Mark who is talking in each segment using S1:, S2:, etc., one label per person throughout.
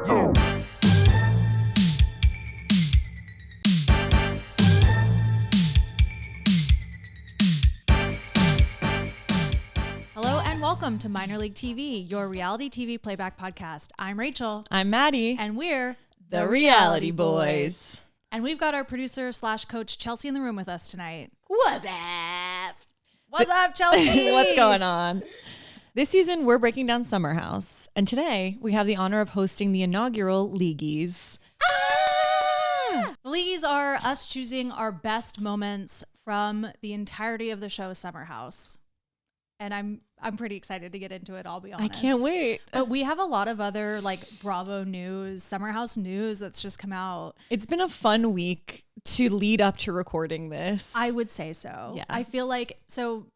S1: Hello and welcome to Minor League TV, your reality TV playback podcast. I'm Rachel.
S2: I'm Maddie.
S1: And we're
S2: the Reality Boys.
S1: And we've got our producer / coach Chelsea in the room with us tonight.
S2: What's up?
S1: What's up, Chelsea?
S2: What's going on? This season, we're breaking down Summer House. And today, we have the honor of hosting the inaugural Leaguies.
S1: The Leaguies are us choosing our best moments from the entirety of the show Summer House. And I'm pretty excited to get into it, I'll be honest.
S2: I can't wait.
S1: But we have a lot of other like Bravo news, Summer House news that's just come out.
S2: It's been a fun week to lead up to recording this.
S1: I would say so.
S2: Yeah.
S1: I feel like, so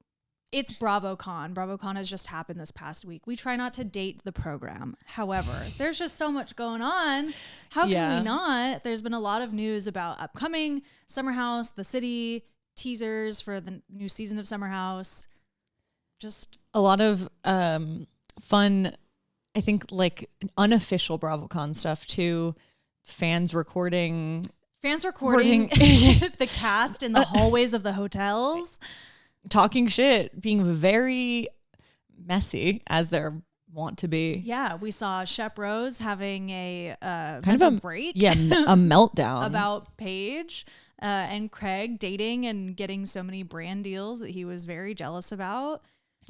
S1: it's BravoCon. BravoCon has just happened this past week. We try not to date the program. However, there's just so much going on. How can we not? There's been a lot of news about upcoming Summer House, the city, teasers for the new season of Summer House. Just
S2: a lot of fun, I think, like unofficial BravoCon stuff too. Fans recording
S1: the cast in the hallways of the hotels,
S2: talking shit, being very messy as they're want to be.
S1: Yeah, we saw Shep Rose having a
S2: kind of a
S1: break.
S2: Yeah, a meltdown
S1: about Paige and Craig dating and getting so many brand deals that he was very jealous about.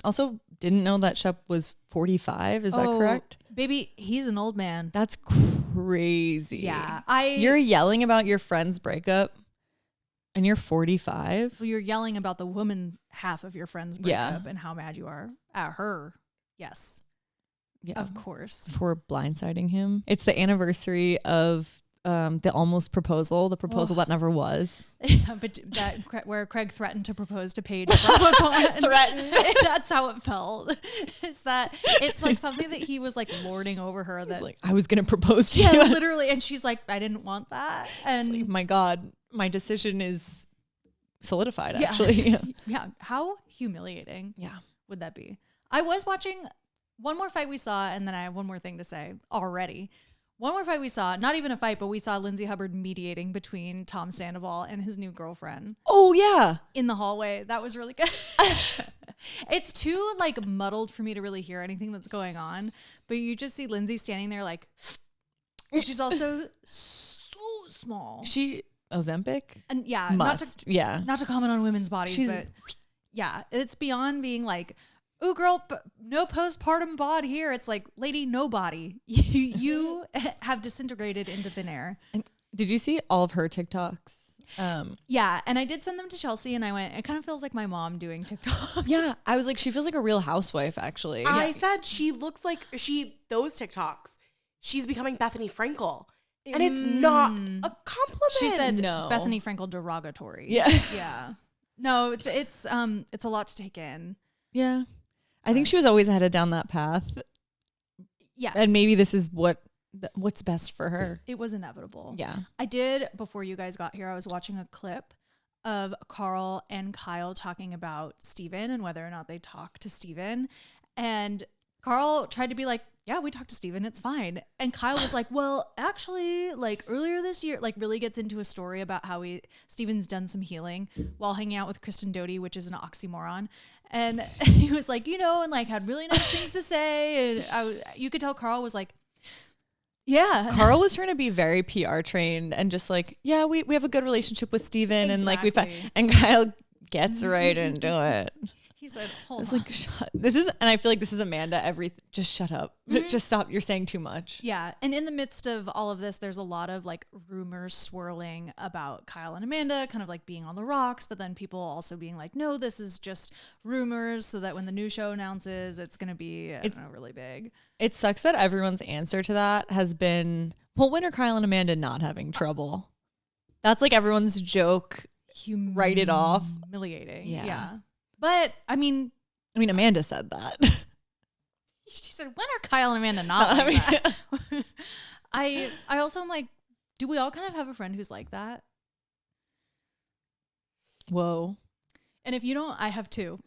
S2: Also, didn't know that Shep was 45. Is that correct?
S1: Baby, he's an old man.
S2: That's crazy.
S1: Yeah.
S2: You're yelling about your friend's breakup and you're 45?
S1: Well, you're yelling about the woman's half of your friend's breakup and how mad you are at her. Yes. Yeah. Of course.
S2: For blindsiding him. It's the anniversary of the almost proposal, the proposal that never was.
S1: Yeah, but where Craig threatened to propose to Paige. Threatened. That's how it felt. Is that it's like something that he was like lording over her. That
S2: like, I was going to propose to you.
S1: Yeah, literally. And she's like, I didn't want that. And
S2: like, my God, my decision is solidified, actually.
S1: Yeah. How humiliating would that be? I was watching One More Fight We Saw, and then I have one more thing to say already. One More Fight We Saw, not even a fight, but we saw Lindsay Hubbard mediating between Tom Sandoval and his new girlfriend.
S2: Oh, yeah.
S1: In the hallway. That was really good. It's too like muddled for me to really hear anything that's going on, but you just see Lindsay standing there like, she's also so small.
S2: She Ozempic?
S1: And yeah.
S2: Not
S1: to comment on women's bodies, but yeah, it's beyond being like, ooh, girl, no postpartum bod here. It's like, lady, no body. You have disintegrated into thin air.
S2: And did you see all of her TikToks?
S1: Yeah, and I did send them to Chelsea, and I went, it kind of feels like my mom doing TikTok.
S2: Yeah, I was like, she feels like a real housewife, actually.
S3: I said she looks like those TikToks. She's becoming Bethany Frankel. And it's not a compliment.
S1: She said
S2: no.
S1: Bethany Frankel derogatory.
S2: Yeah.
S1: Yeah. No, it's a lot to take in.
S2: Yeah. I think she was always headed down that path.
S1: Yes.
S2: And maybe this is what's best for her.
S1: It was inevitable.
S2: Yeah.
S1: I did, before you guys got here, I was watching a clip of Carl and Kyle talking about Steven and whether or not they talk to Steven. And Carl tried to be like, yeah, we talked to Steven, it's fine. And Kyle was like, well, actually, like earlier this year, like really gets into a story about how Steven's done some healing while hanging out with Kristen Doty, which is an oxymoron. And he was like, and like had really nice things to say. And you could tell Carl was like, yeah.
S2: Carl was trying to be very PR trained and just like, yeah, we have a good relationship with Steven.
S1: Exactly.
S2: And like and Kyle gets right into it.
S1: He said, hold
S2: It's
S1: on.
S2: like, and I feel like this is Amanda. Just shut up. Just stop. You're saying too much.
S1: Yeah. And in the midst of all of this, there's a lot of like rumors swirling about Kyle and Amanda kind of like being on the rocks, but then people also being like, no, this is just rumors, so that when the new show announces, it's going to be, I don't know, really big.
S2: It sucks that everyone's answer to that has been, well, when are Kyle and Amanda not having trouble? That's like everyone's joke. Write it off.
S1: Humiliating.
S2: Yeah.
S1: But I mean,
S2: Amanda said that.
S1: She said, when are Kyle and Amanda not like that? I also am like, do we all kind of have a friend who's like that?
S2: Whoa.
S1: And if you don't, I have two.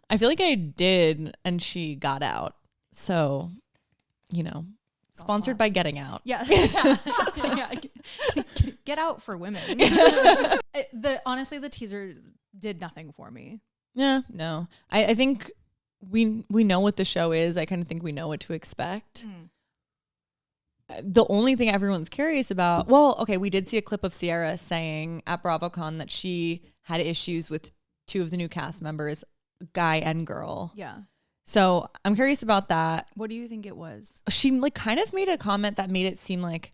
S2: I feel like I did, and she got out. So, sponsored by Getting Out.
S1: Yeah. Yeah. Get out for women. Honestly, the teaser did nothing for me.
S2: Yeah, no. I think we know what the show is. I kind of think we know what to expect. The only thing everyone's curious about, we did see a clip of Sierra saying at BravoCon that she had issues with 2 of the new cast members, guy and girl.
S1: Yeah.
S2: So I'm curious about that.
S1: What do you think it was?
S2: She kind of made a comment that made it seem like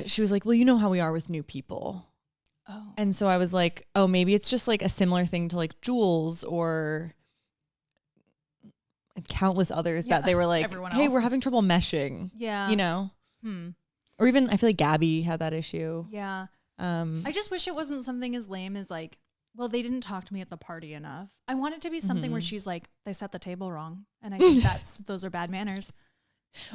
S2: she was like, well, you know how we are with new people.
S1: Oh.
S2: And so I was like, oh, maybe it's just like a similar thing to like Jules or countless others that they were like, hey, we're having trouble meshing.
S1: Yeah.
S2: Or even I feel like Gabby had that issue.
S1: Yeah. I just wish it wasn't something as lame as like, well, they didn't talk to me at the party enough. I want it to be something where she's like, they set the table wrong. And I think those are bad manners.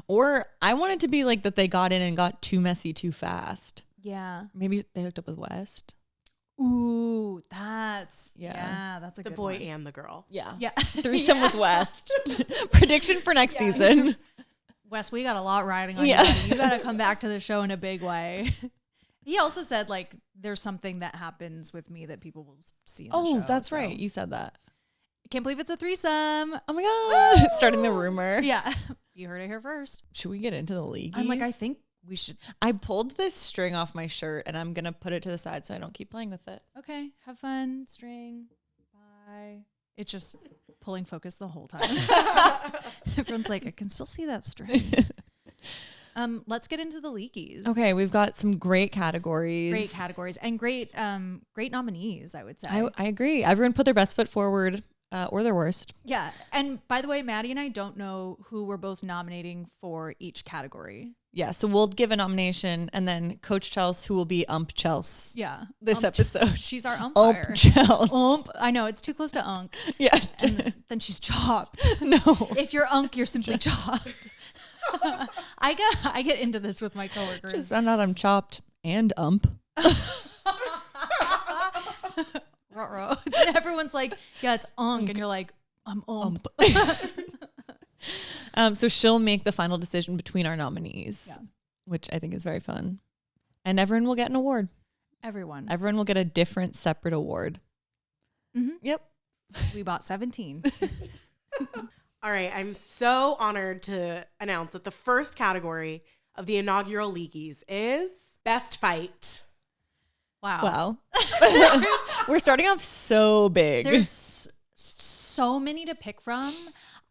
S2: Or I want it to be like that they got in and got too messy too fast.
S1: Yeah.
S2: Maybe they hooked up with West.
S1: Ooh, that's a good
S3: the boy
S1: one.
S3: and the girl.
S2: Yeah.
S1: Yeah.
S2: Threesome with West. Prediction for next season.
S1: Wes, we got a lot riding on you. You got to come back to the show in a big way. He also said, like, there's something that happens with me that people will see in the show.
S2: That's right. You said that.
S1: I can't believe it's a threesome.
S2: Oh my God. It's starting the rumor.
S1: Yeah. You heard it here first.
S2: Should we get into the Leaguies?
S1: I'm like, I think we should.
S2: I pulled this string off my shirt and I'm going to put it to the side so I don't keep playing with it.
S1: Okay. Have fun. String. Bye. It's just pulling focus the whole time. Everyone's like, I can still see that string. Let's get into the Leaguies.
S2: Okay, we've got some great categories.
S1: And great nominees, I would say.
S2: I agree. Everyone put their best foot forward or their worst.
S1: Yeah. And by the way, Maddie and I don't know who we're both nominating for each category.
S2: Yeah, so we'll give a nomination and then Coach Chels, who will be Ump Chels.
S1: Yeah.
S2: This episode.
S1: She's our umpire.
S2: Ump Chels.
S1: I know, it's too close to unk.
S2: Yeah.
S1: And then she's chopped.
S2: No.
S1: If you're unk, you're simply chopped. I get into this with my coworkers.
S2: Just found out I'm chopped and ump.
S1: Ruh-roh. Everyone's like, yeah, it's unk. And you're like, I'm ump.
S2: So she'll make the final decision between our nominees, which I think is very fun. And everyone will get an award.
S1: Everyone
S2: will get a different, separate award.
S1: Mm-hmm.
S2: Yep.
S1: We bought 17.
S3: All right. I'm so honored to announce that the first category of the inaugural Leaguies is Best Fight.
S1: Wow.
S2: We're starting off so big.
S1: There's so many to pick from.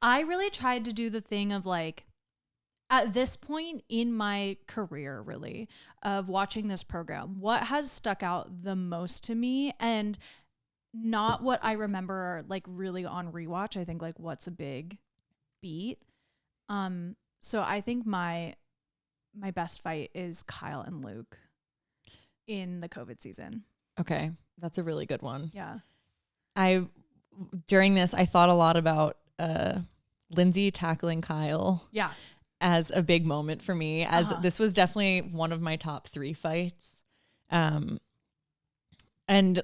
S1: I really tried to do the thing of like, at this point in my career, really, of watching this program, what has stuck out the most to me, and not what I remember like really on rewatch. I think like what's a big beat. So I think my best fight is Kyle and Luke in the COVID season.
S2: Okay, that's a really good one.
S1: Yeah.
S2: During this, I thought a lot about Lindsay tackling Kyle.
S1: Yeah.
S2: As a big moment for me, as this was definitely one of my top 3 fights. And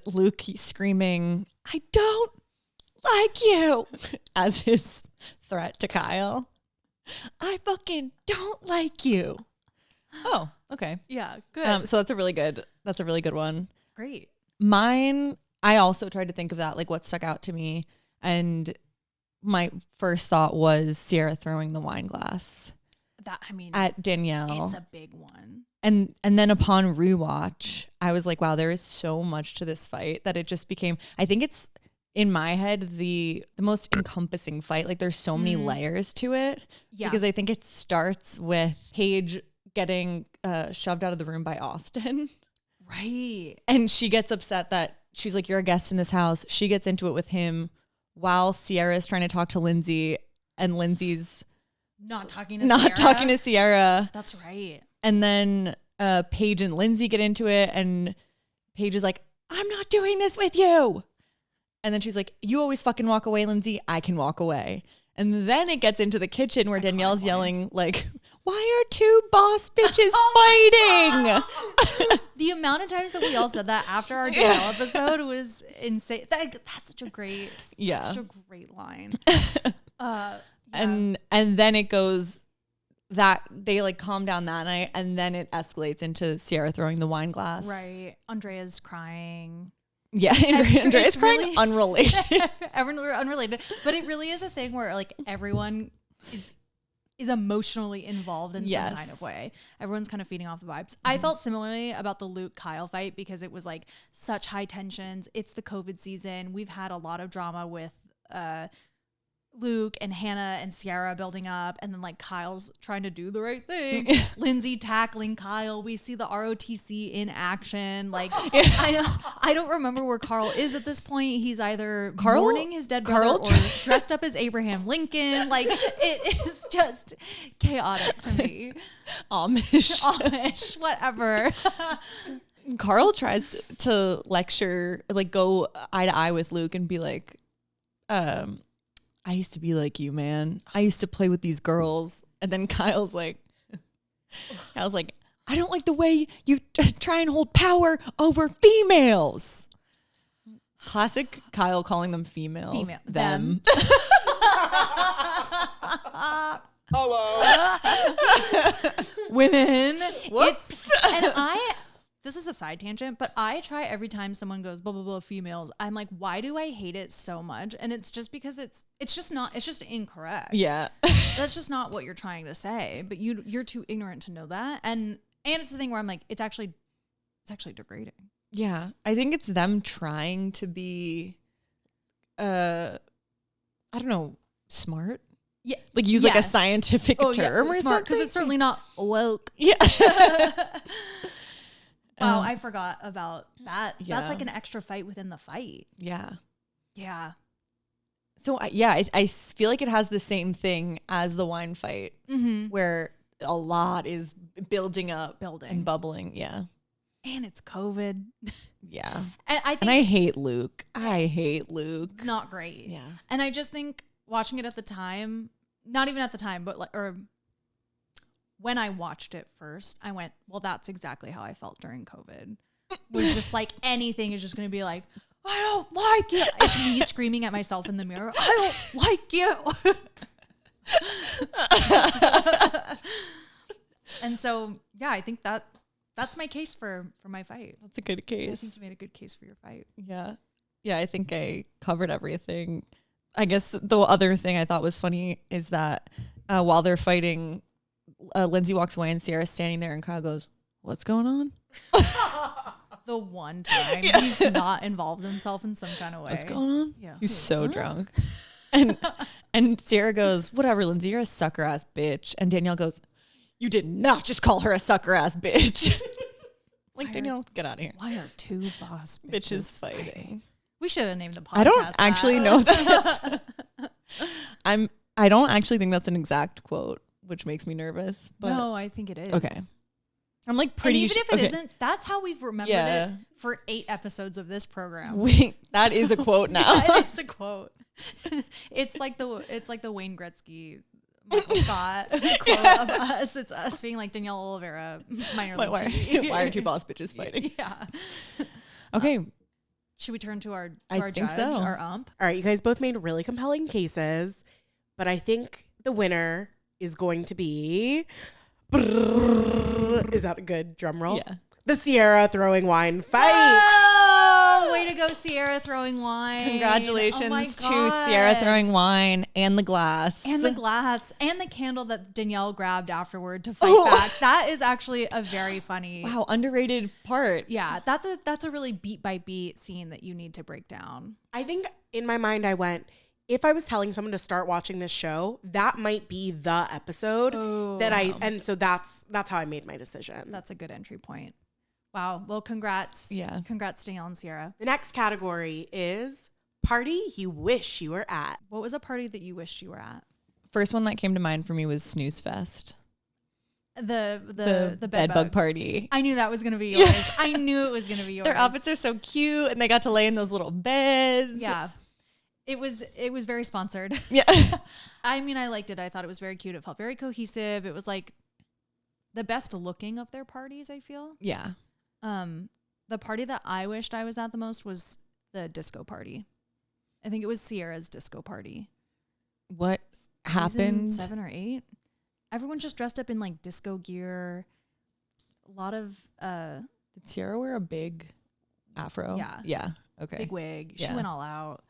S2: Luke screaming, "I don't like you," as his threat to Kyle. I fucking don't like you. Oh, okay.
S1: Yeah, good.
S2: So that's a really good one.
S1: Great.
S2: Mine, I also tried to think of that, like what stuck out to me. And my first thought was Sierra throwing the wine glass. At Danielle.
S1: It's a big one.
S2: And then upon rewatch, I was like, wow, there is so much to this fight that it just became, I think it's in my head, the most encompassing fight. Like there's so many layers to it. Yeah. Because I think it starts with Paige getting shoved out of the room by Austin.
S1: Right.
S2: And she gets upset that she's like, you're a guest in this house. She gets into it with him while Sierra's trying to talk to Lindsay, and Lindsay's
S1: not talking to
S2: Sierra.
S1: That's right.
S2: And then Paige and Lindsay get into it, and Paige is like, I'm not doing this with you. And then she's like, you always fucking walk away, Lindsay. I can walk away. And then it gets into the kitchen where Danielle's yelling like, why are 2 boss bitches fighting?
S1: The amount of times that we all said that after our Danielle episode was insane. That's such a great line.
S2: And then it goes that they like calm down that night, and then it escalates into Sierra throwing the wine glass.
S1: Right. Andrea's crying.
S2: Yeah, Andrea's crying,
S1: really,
S2: unrelated.
S1: Everyone unrelated. But it really is a thing where like everyone is emotionally involved in some kind of way. Everyone's kind of feeding off the vibes. I felt similarly about the Luke Kyle fight because it was like such high tensions. It's the COVID season. We've had a lot of drama with Luke and Hannah and Sierra building up, and then like Kyle's trying to do the right thing. Lindsay tackling Kyle. We see the ROTC in action. Like I don't remember where Carl is at this point. He's either mourning his dead brother or dressed up as Abraham Lincoln. Like it is just chaotic to me. Amish, whatever.
S2: Carl tries to lecture, like go eye to eye with Luke and be like, I used to be like you, man. I used to play with these girls. And then Kyle's like, I don't like the way you try and hold power over females. Classic Kyle calling them females. Them.
S3: Hello.
S1: Women.
S2: Whoops.
S1: This is a side tangent, but I try every time someone goes blah blah blah females. I'm like, why do I hate it so much? And it's just because it's just incorrect.
S2: Yeah.
S1: That's just not what you're trying to say. But you're too ignorant to know that. And it's the thing where I'm like, it's actually degrading.
S2: Yeah. I think it's them trying to be I don't know, smart.
S1: Yeah.
S2: Like use like a scientific term or something.
S1: Because it's certainly not woke.
S2: Yeah.
S1: Wow, I forgot about that.
S2: Yeah.
S1: That's like an extra fight within the fight.
S2: Yeah.
S1: Yeah.
S2: So I feel like it has the same thing as the wine fight, where a lot is building up, and bubbling. Yeah.
S1: And it's COVID.
S2: Yeah.
S1: And I
S2: hate Luke. I hate Luke.
S1: Not great.
S2: Yeah.
S1: And I just think watching it at the time, not even at the time, but when I watched it first, I went, well, that's exactly how I felt during COVID. Was just like anything is just going to be like, I don't like you. It's me screaming at myself in the mirror. I don't like you. And so, yeah, I think that's my case for my fight.
S2: That's a good case.
S1: I think you made a good case for your fight.
S2: Yeah. Yeah, I think I covered everything. I guess the other thing I thought was funny is that while they're fighting, Lindsay walks away and Sierra's standing there and Kyle goes, what's going on?
S1: The one time he's not involved himself in some kind of way.
S2: What's going on?
S1: Yeah.
S2: He's so drunk. And Sierra goes, whatever, Lindsay, you're a sucker ass bitch. And Danielle goes, you did not just call her a sucker ass bitch. Like, Danielle, get out of here.
S1: Why are two boss
S2: bitches fighting?
S1: We should have named the podcast.
S2: I don't actually know that. I don't actually think that's an exact quote, which makes me nervous. But
S1: no, I think it is.
S2: Okay. I'm like pretty
S1: and even if it isn't, that's how we've remembered it for 8 episodes of this program.
S2: That is a quote now.
S1: It's a quote. It's like the Wayne Gretzky, Michael Scott quote of us. It's us being like Danielle Oliveira, minor league TV.
S2: Why are two boss bitches fighting?
S1: Yeah.
S2: Okay.
S1: Should we turn to our
S2: think
S1: judge,
S2: so.
S1: our ump?
S3: All right, you guys both made really compelling cases, but I think the winner is going to be... Is that a good drum roll?
S2: Yeah.
S3: The Sierra throwing wine fight.
S1: Oh, way to go, Sierra throwing wine.
S2: Congratulations to Sierra throwing wine and the glass.
S1: And the glass and the candle that Danielle grabbed afterward to fight back. That is actually a very funny.
S2: Wow, underrated part.
S1: Yeah, that's a really beat by beat scene that you need to break down.
S3: I think in my mind I went, if I was telling someone to start watching this show, that might be the episode and so that's how I made my decision.
S1: That's a good entry point. Wow. Well, congrats.
S2: Yeah.
S1: Congrats, Danielle and Sierra.
S3: The next category is party you wish you were at.
S1: What was a party that you wished you were at?
S2: First one that came to mind for me was Snooze Fest.
S1: The
S2: bed bug party.
S1: I knew that was going to be yours. I knew it was going to be yours.
S2: Their outfits are so cute and they got to lay in those little beds.
S1: Yeah. It was very sponsored.
S2: Yeah.
S1: I mean, I liked it. I thought it was very cute. It felt very cohesive. It was like the best looking of their parties, I feel.
S2: Yeah.
S1: The party that I wished I was at the most was the disco party. I think it was Sierra's disco party.
S2: What? happened.
S1: 7 or 8. Everyone's just dressed up in like disco gear. A lot of
S2: Did Sierra wear a big afro?
S1: Yeah.
S2: Yeah. Okay.
S1: big wig. She
S2: Yeah.
S1: went all out.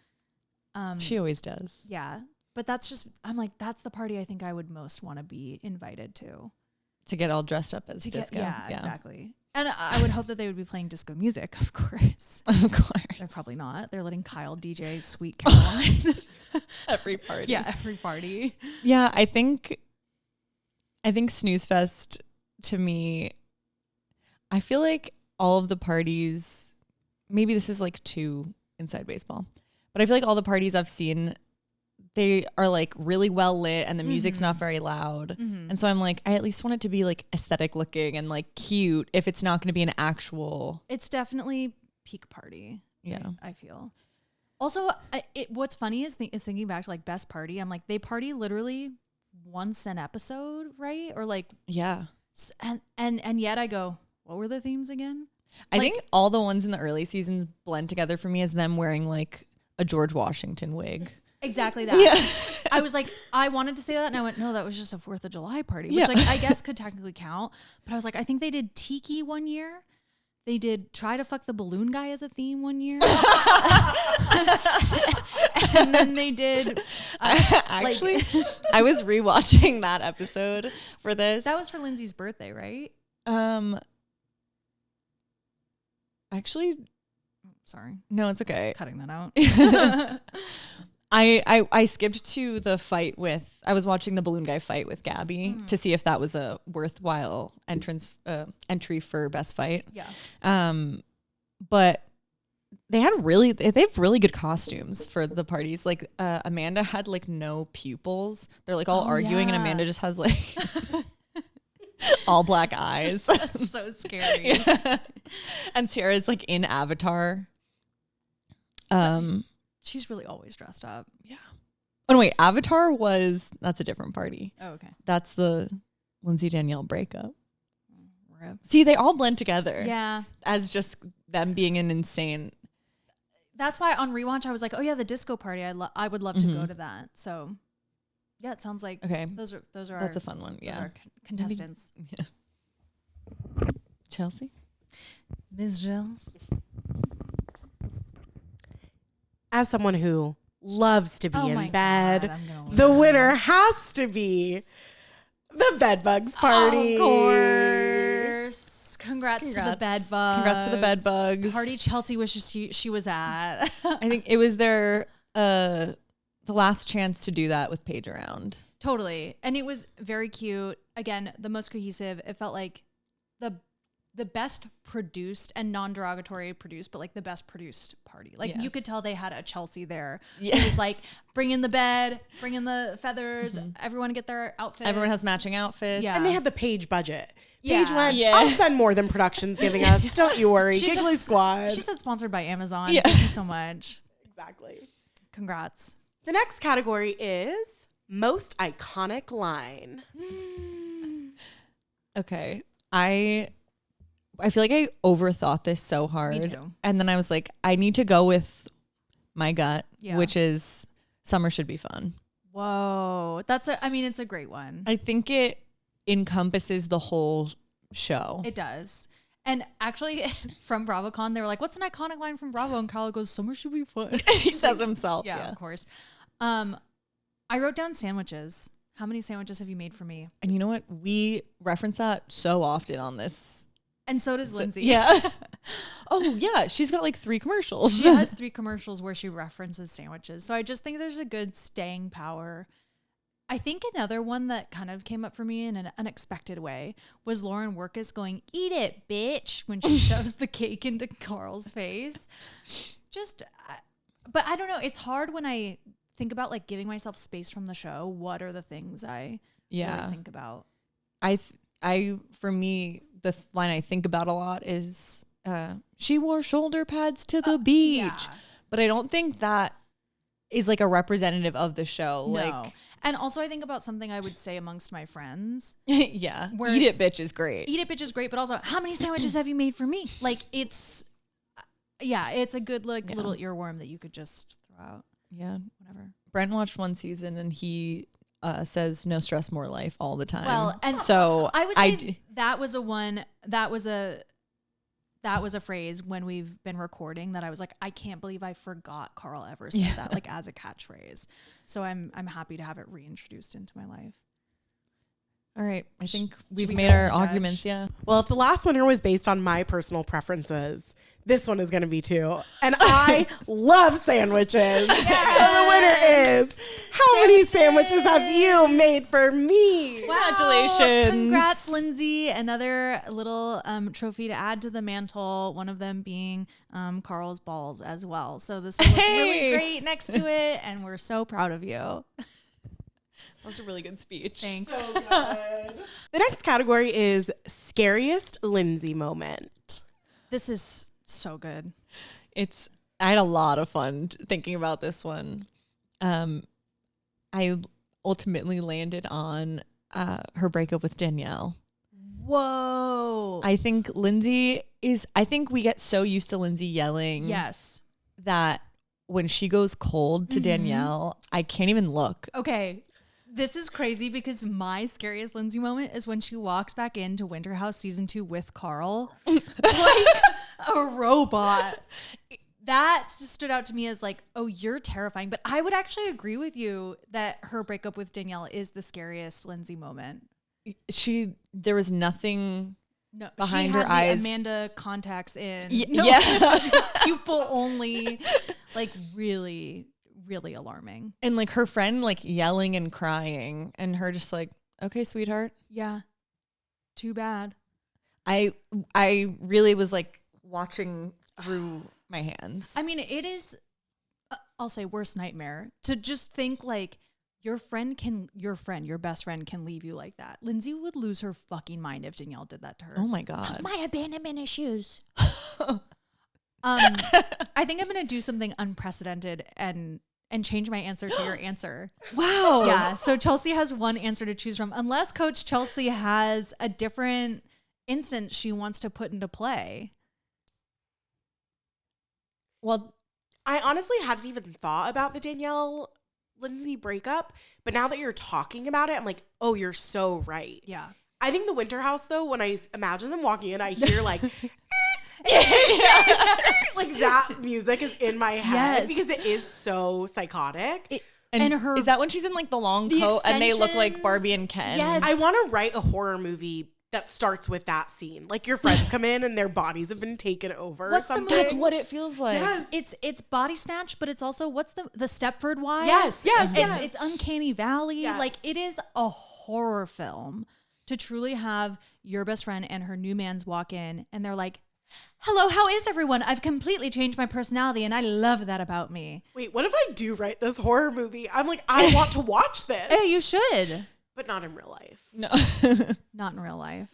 S2: She always does.
S1: Yeah. But that's just, I'm like, that's the party I think I would most want to be invited to.
S2: To get all dressed up as disco.
S1: Yeah, exactly. And I would hope that they would be playing disco music, of course.
S2: Of course.
S1: They're probably not. They're letting Kyle DJ Sweet Caroline.
S2: Every party.
S1: Yeah, every party.
S2: Yeah, I think Snooze Fest, to me, I feel like all of the parties, maybe this is like too inside baseball, but I feel like all the parties I've seen, they are like really well lit and the music's not very loud. And so I'm like, I at least want it to be like aesthetic looking and like cute if it's not going to be an actual.
S1: It's definitely peak party.
S2: Yeah.
S1: I feel. Also, what's funny is thinking back to like best party. I'm like, they party literally once an episode, right? Or like,
S2: Yeah.
S1: and yet I go, what were the themes again?
S2: I
S1: Like-
S2: think all the ones in the early seasons blend together for me as them wearing like a George Washington wig.
S1: Exactly that.
S2: Yeah.
S1: I was like, I wanted to say that, and I went, no, that was just a 4th of July party, which
S2: Yeah.
S1: like I guess could technically count. But I was like, I think they did Tiki one year. They did Try to Fuck the Balloon Guy as a theme one year. And then they did
S2: Actually, I was rewatching that episode for this.
S1: that was for Lindsay's birthday, right?
S2: Actually,
S1: Sorry,
S2: no, it's okay.
S1: cutting that out.
S2: I skipped to the fight with, I was watching the balloon guy fight with Gabby to see if that was a worthwhile entry for best fight.
S1: Yeah.
S2: But they have really good costumes for the parties. Like Amanda had like no pupils. They're like all arguing and Amanda just has like all black eyes.
S1: That's so scary.
S2: Yeah. And Sierra's like in Avatar.
S1: She's really always dressed up.
S2: Yeah. Oh no, wait, Avatar that's a different party.
S1: Oh, okay.
S2: That's the Lindsay Danielle breakup.
S1: Rip.
S2: See, they all blend together.
S1: Yeah.
S2: As just them being an insane.
S1: That's why on rewatch I was like, oh yeah, the disco party. I would love to go to that. So yeah, it sounds like
S2: Okay.
S1: Those are
S2: That's a fun one. Yeah.
S1: our contestants.
S2: Yeah. Chelsea?
S1: Ms. Gilles.
S3: As someone who loves to be
S1: Oh my
S3: in bed,
S1: God, I'm gonna
S3: the
S1: laugh.
S3: winner has to be the Bedbugs party.
S1: Of course. Congrats to the bed bugs.
S2: Congrats to the bed bugs.
S1: Party Chelsea wishes she was at.
S2: I think it was their the last chance to do that with Paige around.
S1: Totally. And it was very cute. Again, the most cohesive. It felt like the best produced and non-derogatory produced, but like the best produced party. Like
S2: Yeah.
S1: you could tell they had a Chelsea there.
S2: Yes.
S1: It was like, bring in the bed, bring in the feathers, everyone get their outfits.
S2: Everyone has matching outfits.
S1: Yeah.
S3: And they had the Paige budget.
S1: Yeah.
S3: Paige went,
S2: Yeah.
S3: I'll spend more than production's giving us. Don't you worry.
S1: She
S3: Giggly
S1: said-
S3: Squad.
S1: She said sponsored by Amazon.
S2: Yeah.
S1: Thank you so much.
S3: Exactly.
S1: Congrats.
S3: The next category is most iconic line.
S2: Okay. I feel like I overthought this so hard.
S1: Me too.
S2: And then I was like, I need to go with my gut,
S1: Yeah.
S2: which is summer should be fun.
S1: Whoa. It's a great one.
S2: I think it encompasses the whole show.
S1: It does. And actually, from BravoCon, they were like, what's an iconic line from Bravo? And Kyle goes, summer should be fun.
S2: He says himself.
S1: Yeah, of course. I wrote down sandwiches. How many sandwiches have you made for me?
S2: And you know what? We reference that so often on this.
S1: And so does Lindsay.
S2: Yeah. Oh, yeah. She's got like 3 commercials.
S1: She has 3 commercials where she references sandwiches. So I just think there's a good staying power. I think another one that kind of came up for me in an unexpected way was Lauren Workus going, eat it, bitch, when she shoves the cake into Carl's face. But I don't know. It's hard when I think about like giving myself space from the show. What are the things I really think about?
S2: For me, the line I think about a lot is she wore shoulder pads to the beach.
S1: Yeah.
S2: But I don't think that is like a representative of the show.
S1: No.
S2: Like,
S1: And also I think about something I would say amongst my friends.
S2: yeah.
S1: Where
S2: Eat
S1: it's-
S2: it, bitch is great.
S1: Eat it, bitch is great, but also how many sandwiches have you made for me? Like it's a good little earworm that you could just throw out.
S2: Yeah.
S1: Whatever.
S2: Brent watched one season and he says no stress, more life all the time.
S1: Well, and
S2: so
S1: I would say that was a phrase when we've been recording that I was like, I can't believe I forgot Carl ever said that, like as a catchphrase. So I'm happy to have it reintroduced into my life.
S2: All right. I think we've
S1: we
S2: made
S1: go
S2: our
S1: to the
S2: arguments.
S1: judge?
S2: Yeah.
S3: Well, if the last winner was based on my personal preferences, this one is going to be too. And I love sandwiches. So the winner is, how many sandwiches have you made for me?
S2: Congratulations.
S1: Congrats, Lindsay. Another little trophy to add to the mantle, one of them being Carl's balls as well. So this was really great next to it, and we're so proud of you.
S2: That was a really good speech.
S1: Thanks.
S3: So good. The next category is scariest Lindsay moment.
S1: This is so good.
S2: I had a lot of fun thinking about this one. I ultimately landed on her breakup with Danielle.
S1: Whoa.
S2: I think we get so used to Lindsay yelling.
S1: Yes.
S2: That when she goes cold to Danielle, I can't even look.
S1: Okay. This is crazy because my scariest Lindsay moment is when she walks back into Winter House season 2 with Carl. Like a robot. That just stood out to me as like, oh, you're terrifying. But I would actually agree with you that her breakup with Danielle is the scariest Lindsay moment.
S2: There was nothing behind
S1: she
S2: her
S1: had
S2: eyes.
S1: the Amanda contacts in.
S2: Yeah.
S1: Pupil only. Like really, really alarming.
S2: And like her friend like yelling and crying and her just like, okay, sweetheart.
S1: Yeah. Too bad.
S2: I really was like watching through my hands.
S1: I mean, it is, I'll say worst nightmare to just think like your best friend can leave you like that. Lindsay would lose her fucking mind if Danielle did that to her.
S2: Oh my God.
S1: My abandonment issues. I think I'm going to do something unprecedented and change my answer to your answer.
S2: Wow.
S1: Yeah. So Chelsea has one answer to choose from, unless Coach Chelsea has a different instance she wants to put into play.
S2: Well,
S3: I honestly hadn't even thought about the Danielle Lindsay breakup, but now that you're talking about it, I'm like, oh, you're so right.
S1: Yeah.
S3: I think the Winter House, though, when I imagine them walking in, I hear like, like that music is in my head because it is so psychotic.
S2: and her, is that when she's in like the long coat and they look like Barbie and Ken?
S1: Yes.
S3: I want to write a horror movie that starts with that scene. Like your friends come in and their bodies have been taken over or something.
S2: That's what it feels like.
S3: Yes.
S1: It's Body Snatch, but it's also what's the Stepford Wives?
S3: Yes.
S1: It's Uncanny Valley.
S3: Yes.
S1: Like it is a horror film to truly have your best friend and her new man's walk in and they're like, hello, how is everyone? I've completely changed my personality and I love that about me.
S3: Wait, what if I do write this horror movie? I'm like, I want to watch this.
S1: Hey, you should.
S3: But not in real life.
S2: No.
S1: Not in real life.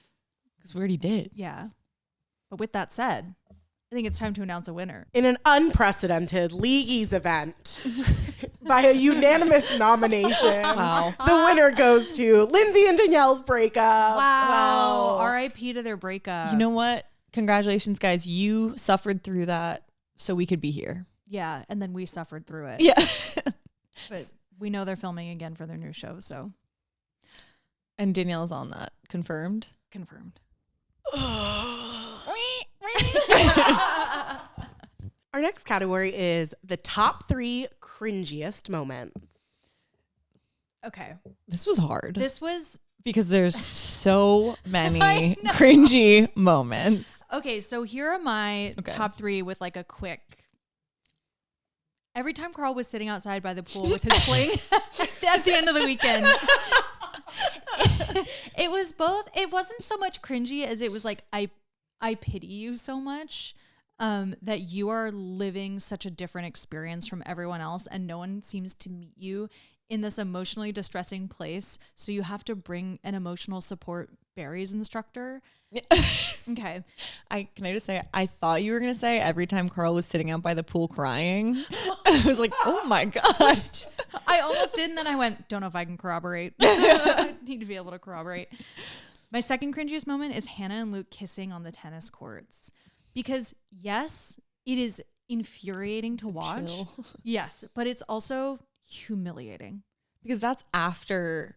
S2: Because we already did.
S1: Yeah. But with that said, I think it's time to announce a winner.
S3: In an unprecedented Leaguies event, by a unanimous nomination, the winner goes to Lindsay and Danielle's breakup.
S1: Wow. R.I.P. to their breakup.
S2: You know what? Congratulations, guys. You suffered through that so we could be here.
S1: Yeah. And then we suffered through it.
S2: Yeah.
S1: But we know they're filming again for their new show. So.
S2: And Danielle's on that. Confirmed?
S1: Confirmed.
S3: Our next category is the top 3 cringiest moments.
S1: Okay.
S2: This was hard.
S1: This was
S2: because there's so many cringy moments.
S1: okay. So here are my top 3 with like a quick. Every time Carl was sitting outside by the pool with his fling at the end of the weekend, it was both. It wasn't so much cringy as it was like I pity you so much that you are living such a different experience from everyone else, and no one seems to meet you in this emotionally distressing place. So you have to bring an emotional support berries instructor. Okay.
S2: Can I just say, I thought you were going to say every time Carl was sitting out by the pool crying. I was like, oh my God.
S1: I almost did, and then I went, don't know if I can corroborate. I need to be able to corroborate. My second cringiest moment is Hannah and Luke kissing on the tennis courts. Because yes, it is infuriating to watch.
S2: Chill.
S1: Yes, but it's also humiliating
S2: Because that's after.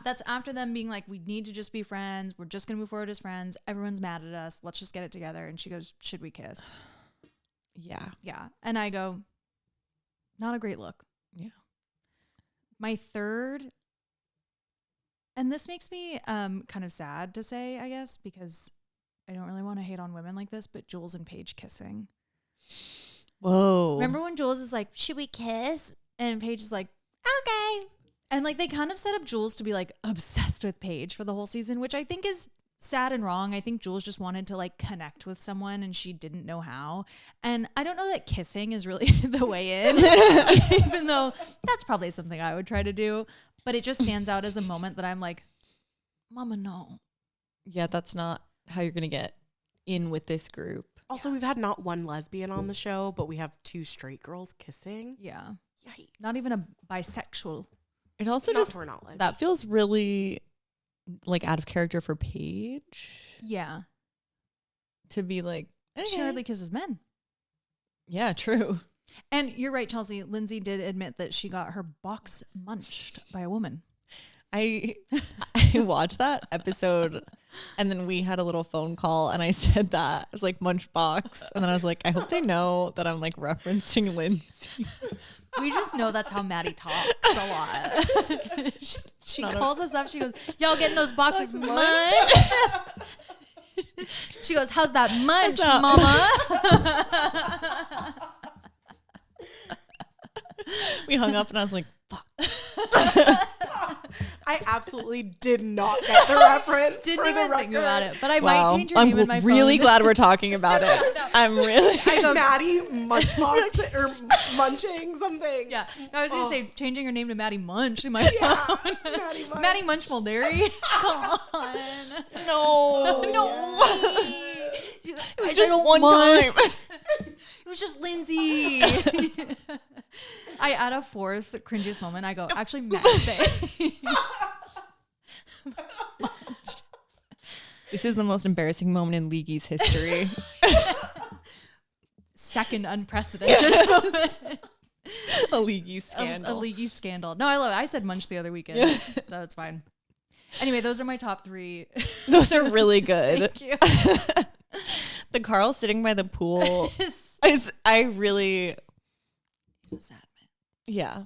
S1: That's after them being like, we need to just be friends. We're just going to move forward as friends. Everyone's mad at us. Let's just get it together. And she goes, should we kiss?
S2: Yeah.
S1: Yeah. And I go, not a great look.
S2: Yeah.
S1: My third, and this makes me kind of sad to say, I guess, because I don't really want to hate on women like this, but Jules and Paige kissing.
S2: Whoa.
S1: Remember when Jules is like, should we kiss? And Paige is like, okay. And like they kind of set up Jules to be like obsessed with Paige for the whole season, which I think is sad and wrong. I think Jules just wanted to like connect with someone and she didn't know how. And I don't know that kissing is really the way in, even though that's probably something I would try to do. But it just stands out as a moment that I'm like, Mama, no.
S2: Yeah, that's not how you're going to get in with this group.
S3: Also, we've had not one lesbian on the show, but we have 2 straight girls kissing.
S1: Yeah.
S3: Yikes.
S1: Not even a bisexual.
S2: It also
S3: Not
S2: just,
S3: to our knowledge.
S2: that feels really like out of character for Paige
S1: Yeah.
S2: to be like,
S1: She hardly kisses men.
S2: yeah, true.
S1: And you're right, Chelsea. Lindsay did admit that she got her box munched by a woman.
S2: I watched that episode and then we had a little phone call and I said that. I was like, munch box. And then I was like, I hope they know that I'm like referencing Lindsay.
S1: We just know that's how Maddie talks a lot. she calls us up. She goes, y'all getting those boxes
S2: Like
S1: munched? She goes, how's that munch, mama?
S2: We hung up and I was like, fuck.
S3: I absolutely did not get the reference.
S1: Didn't
S3: for
S1: even
S3: the
S1: think
S3: record.
S1: about it, but I might change your
S2: I'm
S1: name in my
S2: really
S1: phone.
S2: glad we're talking about it.
S1: No.
S2: I'm really.
S1: I go,
S3: Maddie Munchbox or munching something.
S1: yeah. I was going to say changing your name to Maddie Munch in my phone.
S3: Maddie Munch.
S1: Maddie Munch Mulderry. Come on.
S2: No.
S3: No.
S2: It was just one time.
S1: It was just Lindsay. I add a fourth cringiest moment. I go, actually, Matt say.
S2: This is the most embarrassing moment in Leaguies history.
S1: Second unprecedented moment.
S2: A Leaguies scandal.
S1: A Leaguey scandal. No, I love it. I said munch the other weekend, so it's fine. Anyway, those are my top 3.
S2: Those are really good.
S1: Thank you.
S2: The Carl sitting by the pool.
S1: He's
S2: I really,
S1: a sad man.
S2: yeah.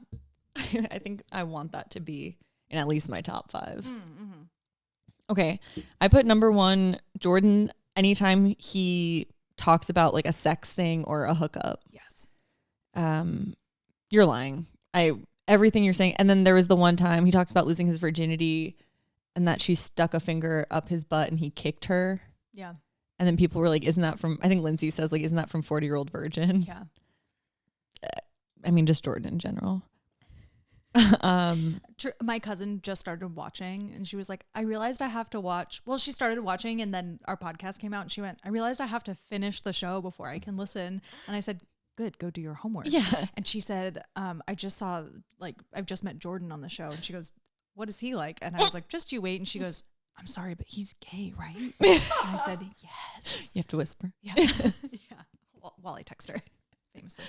S2: I think I want that to be in at least my top 5.
S1: Mm-hmm.
S2: Okay. I put number 1, Jordan, anytime he talks about like a sex thing or a hookup.
S1: Yes.
S2: You're lying. Everything you're saying. And then there was the one time he talks about losing his virginity and that she stuck a finger up his butt and he kicked her.
S1: Yeah.
S2: And then people were like, isn't that from, I think Lindsay says like, isn't that from 40-Year-Old Virgin?
S1: Yeah.
S2: I mean, just Jordan in general.
S1: My cousin just started watching and she was like, I realized I have to watch. Well, she started watching and then our podcast came out and she went, I realized I have to finish the show before I can listen. And I said, good, go do your homework.
S2: Yeah.
S1: And she said, I just saw, like, I've just met Jordan on the show. And she goes, what is he like? And I was like, just you wait. And she goes, I'm sorry, but he's gay, right? And I said, yes.
S2: You have to whisper.
S1: Yeah. Yeah. While I text her, famously.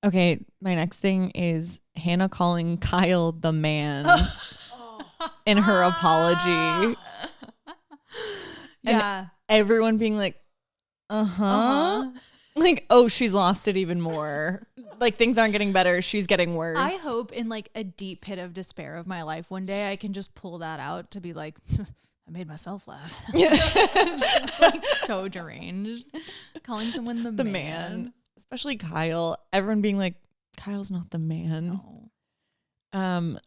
S2: Okay, my next thing is Hannah calling Kyle the man in her apology.
S1: Yeah.
S2: Everyone being like, uh-huh. Like, oh, she's lost it even more. Like, things aren't getting better. She's getting worse.
S1: I hope in like a deep pit of despair of my life, one day I can just pull that out to be like, I made myself laugh. Just like so deranged. Calling someone the man.
S2: Especially Kyle. Everyone being like, Kyle's not the man.
S1: No.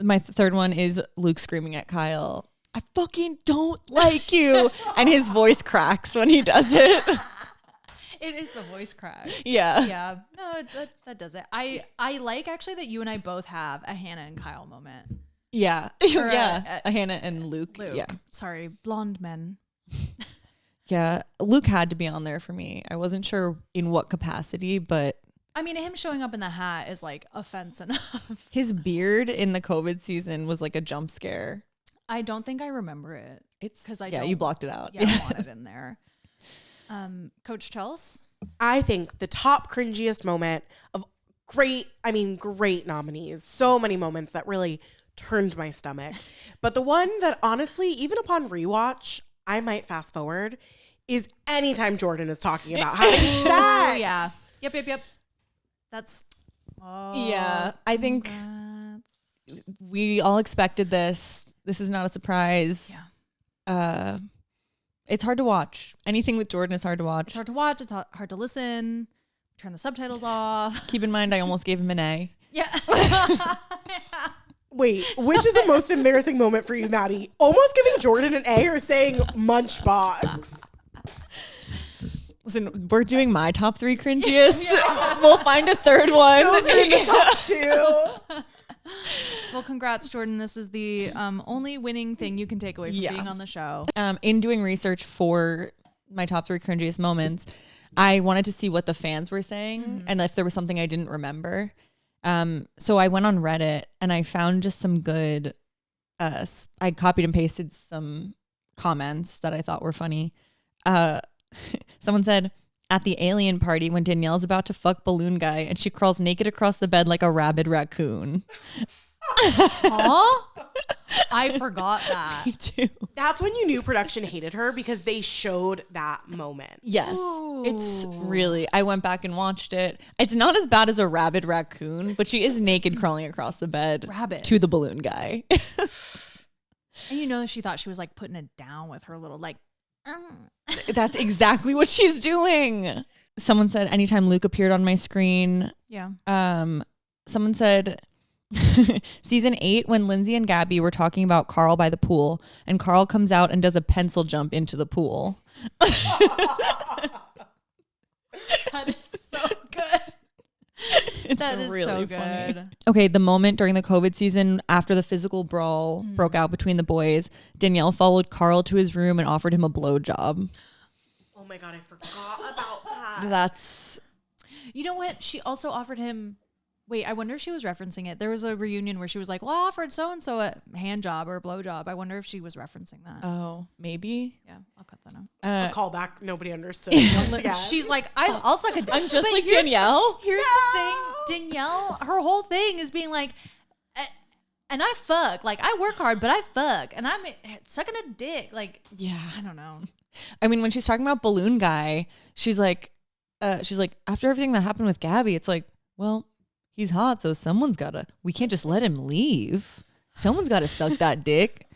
S2: My third one is Luke screaming at Kyle, I fucking don't like you. And his voice cracks when he does it.
S1: It is the voice crack.
S2: Yeah.
S1: Yeah. No, that does it. I like actually that you and I both have a Hannah and Kyle moment.
S2: Yeah.
S1: Or,
S2: yeah. Hannah and Luke. Yeah.
S1: Sorry, blonde men.
S2: Yeah. Luke had to be on there for me. I wasn't sure in what capacity, but
S1: I mean, him showing up in the hat is like offense enough.
S2: his beard in the COVID season was like a jump scare.
S1: I don't think I remember it.
S2: It's
S1: because I
S2: yeah,
S1: don't,
S2: you blocked it out.
S1: Yeah, I want it in there. Coach Chels?
S3: I think the top cringiest moment of great nominees. So many moments that really turned my stomach. But the one that honestly, even upon rewatch, I might fast forward is anytime Jordan is talking about having sex.
S1: Oh, yeah. Yep. That's. Oh,
S2: Yeah, I think we all expected this. This is not a surprise.
S1: Yeah.
S2: It's hard to watch. Anything with Jordan is hard to watch.
S1: It's hard to watch. It's hard to listen. Turn the subtitles off.
S2: Keep in mind, I almost gave him an A.
S1: Yeah.
S3: Wait, which is the most embarrassing moment for you, Maddie? Almost giving Jordan an A or saying Munchbox?
S2: Listen, we're doing my top 3 cringiest. We'll find a third one.
S3: Those are in the top 2.
S1: Well, congrats, Jordan. This is the only winning thing you can take away from being on the show.
S2: In doing research for my top 3 cringiest moments, I wanted to see what the fans were saying and if there was something I didn't remember. So I went on Reddit and I found just some good, I copied and pasted some comments that I thought were funny. Someone said, at the alien party when Danielle's about to fuck balloon guy and she crawls naked across the bed like a rabid raccoon.
S1: Huh? I forgot that.
S2: Me too.
S3: That's when you knew production hated her because they showed that moment.
S2: Yes.
S1: Ooh.
S2: It's really, I went back and watched it. It's not as bad as a rabid raccoon, but she is naked crawling across the bed to the balloon guy.
S1: And you know, she thought she was like putting it down with her little like,
S2: That's exactly what she's doing. Someone said, anytime Luke appeared on my screen.
S1: Yeah.
S2: Someone said, season 8, when Lindsay and Gabby were talking about Carl by the pool, and Carl comes out and does a pencil jump into the pool.
S1: That is so good.
S2: It's
S1: that is
S2: really
S1: so
S2: funny.
S1: good.
S2: Okay, the moment during the COVID season after the physical brawl broke out between the boys, Danielle followed Carl to his room and offered him a blowjob.
S3: Oh my God, I forgot about that.
S2: That's...
S1: You know what? She also offered him... Wait, I wonder if she was referencing it. There was a reunion where she was like, well, I offered so-and-so a hand job or a blow job. I wonder if she was referencing that.
S2: Oh, maybe?
S1: Yeah, I'll cut that out.
S3: A callback nobody understood. Once again.
S1: She's like, I'll suck a dick.
S2: I'm just
S1: But
S2: like
S1: here's-
S2: Danielle.
S1: Here's the thing. Danielle, her whole thing is being like, and I fuck. Like, I work hard, but I fuck. And I'm sucking a dick. Like,
S2: Yeah.
S1: I don't know.
S2: I mean, when she's talking about Balloon Guy, she's like, after everything that happened with Gabby, it's like, well, he's hot, so we can't just let him leave. Someone's got to suck that dick.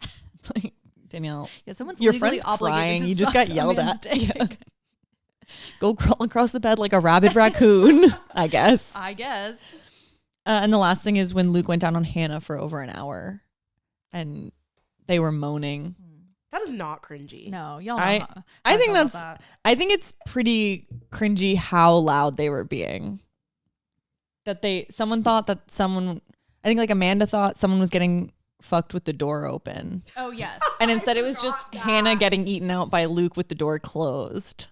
S2: Like, Danielle,
S1: Yeah, someone's
S2: your
S1: legally
S2: friend's
S1: obligated
S2: crying.
S1: to
S2: You just
S1: suck
S2: got
S1: a
S2: yelled
S1: man's
S2: at.
S1: dick.
S2: Yeah. Go crawl across the bed like a rabid raccoon, I guess.
S1: I guess.
S2: And the last thing is when Luke went down on Hannah for over an hour and they were moaning.
S3: That is not cringy.
S1: No, y'all know
S2: I
S1: how
S2: think
S1: I feel
S2: that's,
S1: about that.
S2: I think it's pretty cringy how loud they were being. Someone thought that I think like Amanda thought someone was getting fucked with the door open.
S1: Oh, yes.
S2: And instead it was just Hannah getting eaten out by Luke with the door closed.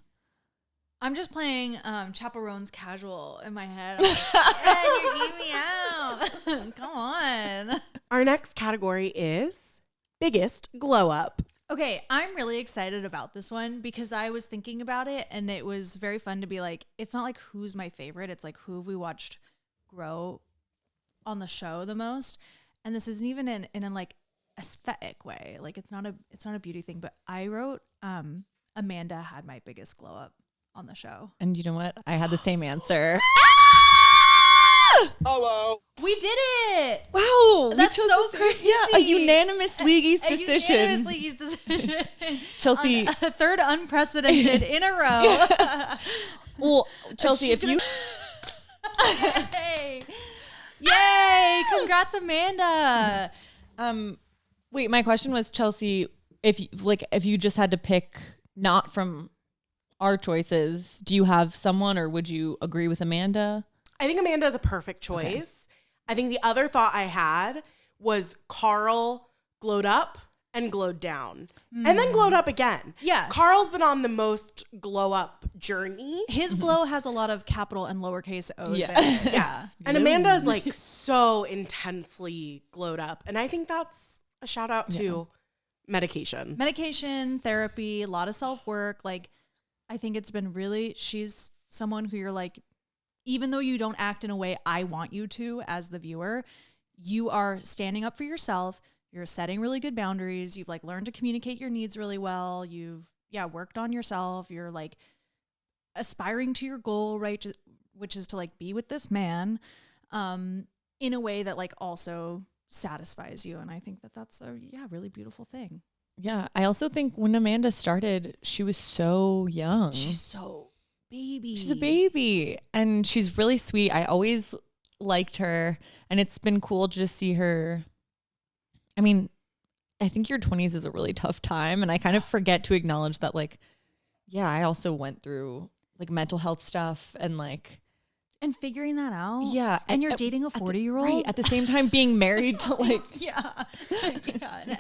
S1: I'm just playing Chaperones Casual in my head. I'm like, hey, you eat me out. Come on.
S3: Our next category is biggest glow up.
S1: Okay, I'm really excited about this one because I was thinking about it and it was very fun to be like, it's not like who's my favorite. It's like who have we watched grow on the show the most. And this isn't even in a like aesthetic way. Like it's not a beauty thing, but I wrote Amanda had my biggest glow up on the show.
S2: And you know what? I had the same answer.
S4: Hello.
S1: We did it.
S2: Wow.
S1: That's
S2: we chose
S1: so
S2: the same-
S1: crazy.
S2: Yeah, a unanimous Leaguies decision.
S1: A unanimous Leaguies decision.
S2: Chelsea.
S1: On a third unprecedented in a row.
S2: Well, Chelsea, if you...
S1: Yay. Yay. Congrats, Amanda.
S2: Wait, my question was, Chelsea, if you just had to pick not from our choices, do you have someone or would you agree with Amanda?
S3: I think Amanda is a perfect choice. Okay. I think the other thought I had was Carl glowed up and glowed down and then glowed up again.
S1: Yes.
S3: Carl's been on the most glow up journey.
S1: His glow has a lot of capital and lowercase O's.
S2: Yeah.
S1: In it.
S3: Yes. And Amanda is like so intensely glowed up. And I think that's a shout out to medication.
S1: Medication, therapy, a lot of self-work. Like, I think it's been really, she's someone who you're like, even though you don't act in a way I want you to as the viewer, you are standing up for yourself. You're setting really good boundaries. You've like learned to communicate your needs really well. You've worked on yourself. You're like aspiring to your goal, right? Which is to like be with this man in a way that like also satisfies you. And I think that that's a really beautiful thing.
S2: Yeah. I also think when Amanda started, she was so young.
S1: She's so baby.
S2: She's a baby. And she's really sweet. I always liked her. And it's been cool to just see her. I mean, I think your 20s is a really tough time. And I kind of forget to acknowledge that, like, yeah, I also went through like mental health stuff and like.
S1: And figuring that out.
S2: Yeah.
S1: And you're dating a 40-year-old.
S2: Right. At the same time being married to like.
S1: An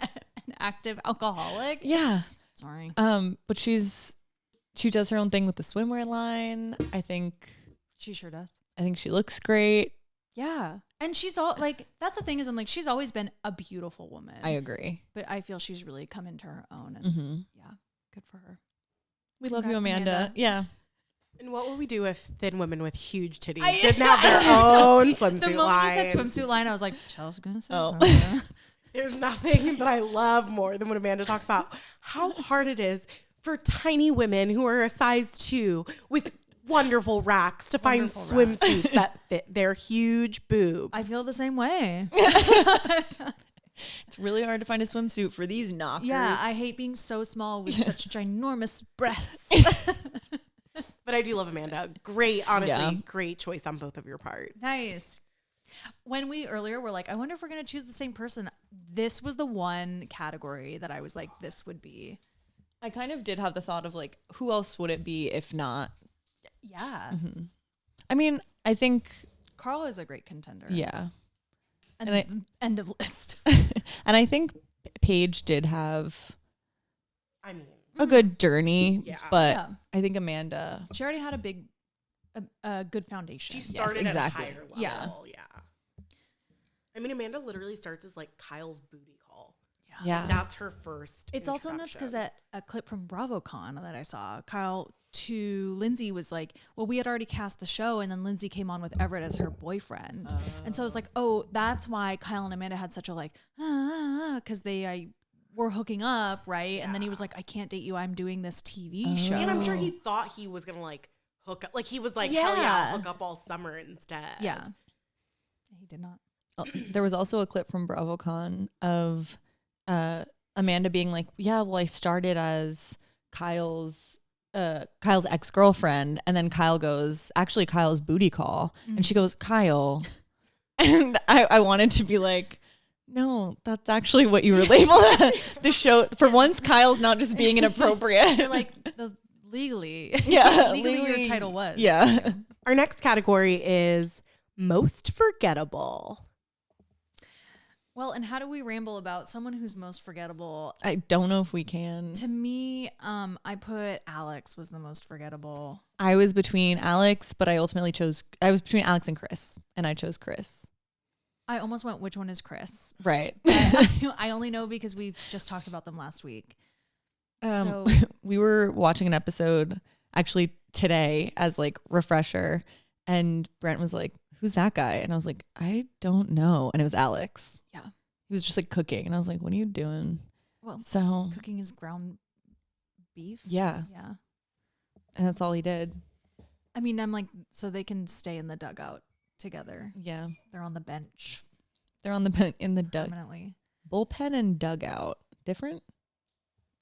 S1: active alcoholic.
S2: Yeah.
S1: Sorry.
S2: But she does her own thing with the swimwear line. I think.
S1: She sure does.
S2: I think she looks great.
S1: Yeah. And she's all like, that's the thing is I'm like, she's always been a beautiful woman.
S2: I agree.
S1: But I feel she's really come into her own. And yeah, good for her.
S2: We love you, Amanda. Yeah.
S3: And what would we do if thin women with huge titties didn't have their own swimsuit
S1: The moment
S3: line?
S1: you said swimsuit line, I was like, Chelsea's going to say
S2: Oh.
S1: something.
S3: There's nothing that I love more than when Amanda talks about how hard it is for tiny women who are a size 2 with wonderful racks to find swimsuits that fit their huge boobs.
S1: I feel the same way.
S2: It's really hard to find a swimsuit for these knockers.
S1: Yeah, I hate being so small with such ginormous breasts.
S3: But I do love Amanda. Great, honestly,
S2: Yeah.
S3: great choice on both of your parts.
S1: Nice. When we earlier were like, I wonder if we're going to choose the same person. This was the one category that I was like, this would be.
S2: I kind of did have the thought of like, who else would it be if not?
S1: Yeah.
S2: Mm-hmm. I mean, I think.
S1: Carl is a great contender.
S2: Yeah.
S1: And end of list.
S2: And I think Paige did have
S3: I mean,
S2: a good journey,
S3: Yeah.
S2: but
S1: Yeah.
S2: I think Amanda.
S1: She already had a good foundation.
S3: she started
S2: exactly.
S3: at a higher level.
S1: Yeah.
S3: I mean, Amanda literally starts as like Kyle's booty call.
S2: Yeah.
S3: That's her first.
S1: It's also nuts because
S3: introduction.
S1: at a clip from BravoCon that I saw, Kyle to Lindsay was like, well, we had already cast the show, and then Lindsay came on with Everett as her boyfriend. And so I was like, oh, that's why Kyle and Amanda had such a like, because they were hooking up, right? And then he was like, I can't date you. I'm doing this TV show.
S3: And I'm sure he thought he was gonna like hook up. Like he was like, hell yeah, I'll hook up all summer instead.
S1: Yeah. He did not.
S2: There was also a clip from BravoCon of Amanda being like, yeah, well, I started as Kyle's ex-girlfriend, and then Kyle goes, actually Kyle's booty call. And she goes, Kyle. And I wanted to be like, no, that's actually what you were labeled as. The show, for once, Kyle's not just being inappropriate.
S1: You're like, legally.
S2: Yeah.
S1: Legally, your title was.
S2: Yeah.
S3: Our next category is most forgettable.
S1: Well, and how do we ramble about someone who's most forgettable?
S2: I don't know if we can.
S1: To me, I put Alex was the most forgettable.
S2: I was between Alex, but I was between Alex and Chris, and I chose Chris.
S1: I almost went, which one is Chris?
S2: Right.
S1: I only know because we just talked about them last week.
S2: We were watching an episode actually today as like refresher, and Brent was like, who's that guy? And I was like, I don't know. And it was Alex.
S1: Yeah.
S2: He was just like cooking. And I was like, what are you doing?
S1: Well,
S2: So
S1: cooking is ground beef.
S2: yeah.
S1: Yeah.
S2: And that's all he did.
S1: I mean, I'm like, so they can stay in the dugout together.
S2: Yeah.
S1: They're on the bench
S2: They're on the in the
S1: permanently.
S2: bullpen and dugout. Different?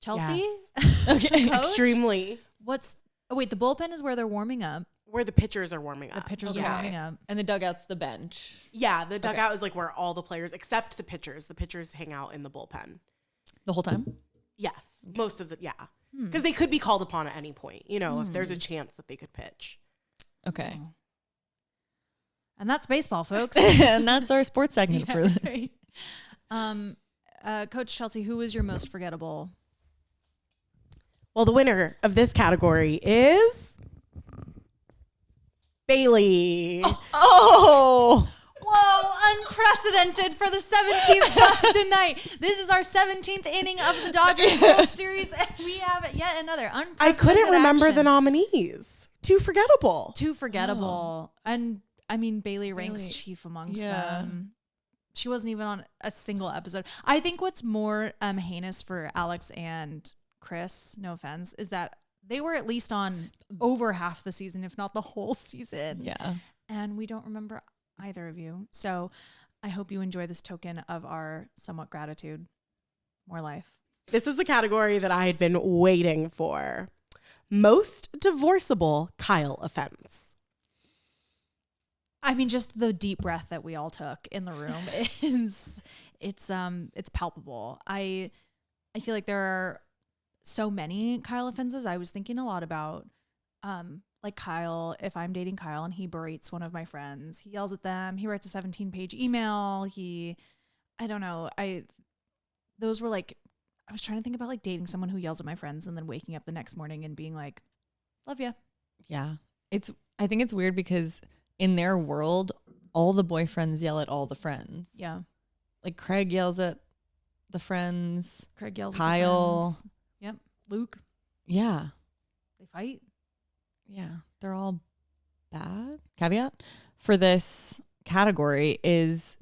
S1: Chelsea?
S3: Yes.
S2: Okay.
S1: Coach?
S3: Extremely.
S1: Wait, the bullpen is where they're warming up.
S3: Where the pitchers are warming
S1: The
S3: up.
S1: pitchers
S2: Okay.
S1: are warming up.
S2: And the dugout's the bench.
S3: Yeah, the dugout is like where all the players, except the pitchers. The pitchers hang out in the bullpen.
S2: The whole time?
S3: Yes, most of the because they could be called upon at any point. You know, if there's a chance that they could pitch.
S2: Okay.
S1: And that's baseball, folks.
S2: And that's our sports segment for
S1: That's right. Coach Chelsea, who was your most forgettable?
S3: Well, the winner of this category is Bailey.
S2: Oh.
S1: Whoa, unprecedented for the 17th time tonight. This is our 17th inning of the Dodgers World Series, and we have yet another unprecedented
S3: I couldn't remember
S1: action.
S3: the nominees. too forgettable.
S1: Too forgettable. And I mean, Bailey ranks
S2: Bailey.
S1: chief amongst
S2: Yeah.
S1: them. She wasn't even on a single episode. I think what's more heinous for Alex and Chris, no offense, is that they were at least on over half the season, if not the whole season.
S2: Yeah.
S1: And we don't remember either of you. So I hope you enjoy this token of our somewhat gratitude. More life.
S3: This is the category that I had been waiting for. Most divorceable Kyle offense.
S1: I mean, just the deep breath that we all took in the room is it's palpable. I feel like there are so many Kyle offenses. I was thinking a lot about like Kyle, if I'm dating Kyle and he berates one of my friends, he yells at them, he writes a 17-page email, I don't know. Those were like, I was trying to think about like dating someone who yells at my friends and then waking up the next morning and being like, love ya.
S2: Yeah. I think it's weird because in their world, all the boyfriends yell at all the friends.
S1: Yeah.
S2: Like Craig yells at the friends.
S1: Craig yells
S2: Kyle.
S1: at the friends. Yep. Luke.
S2: Yeah.
S1: They fight.
S2: Yeah. They're all bad. Caveat for this category is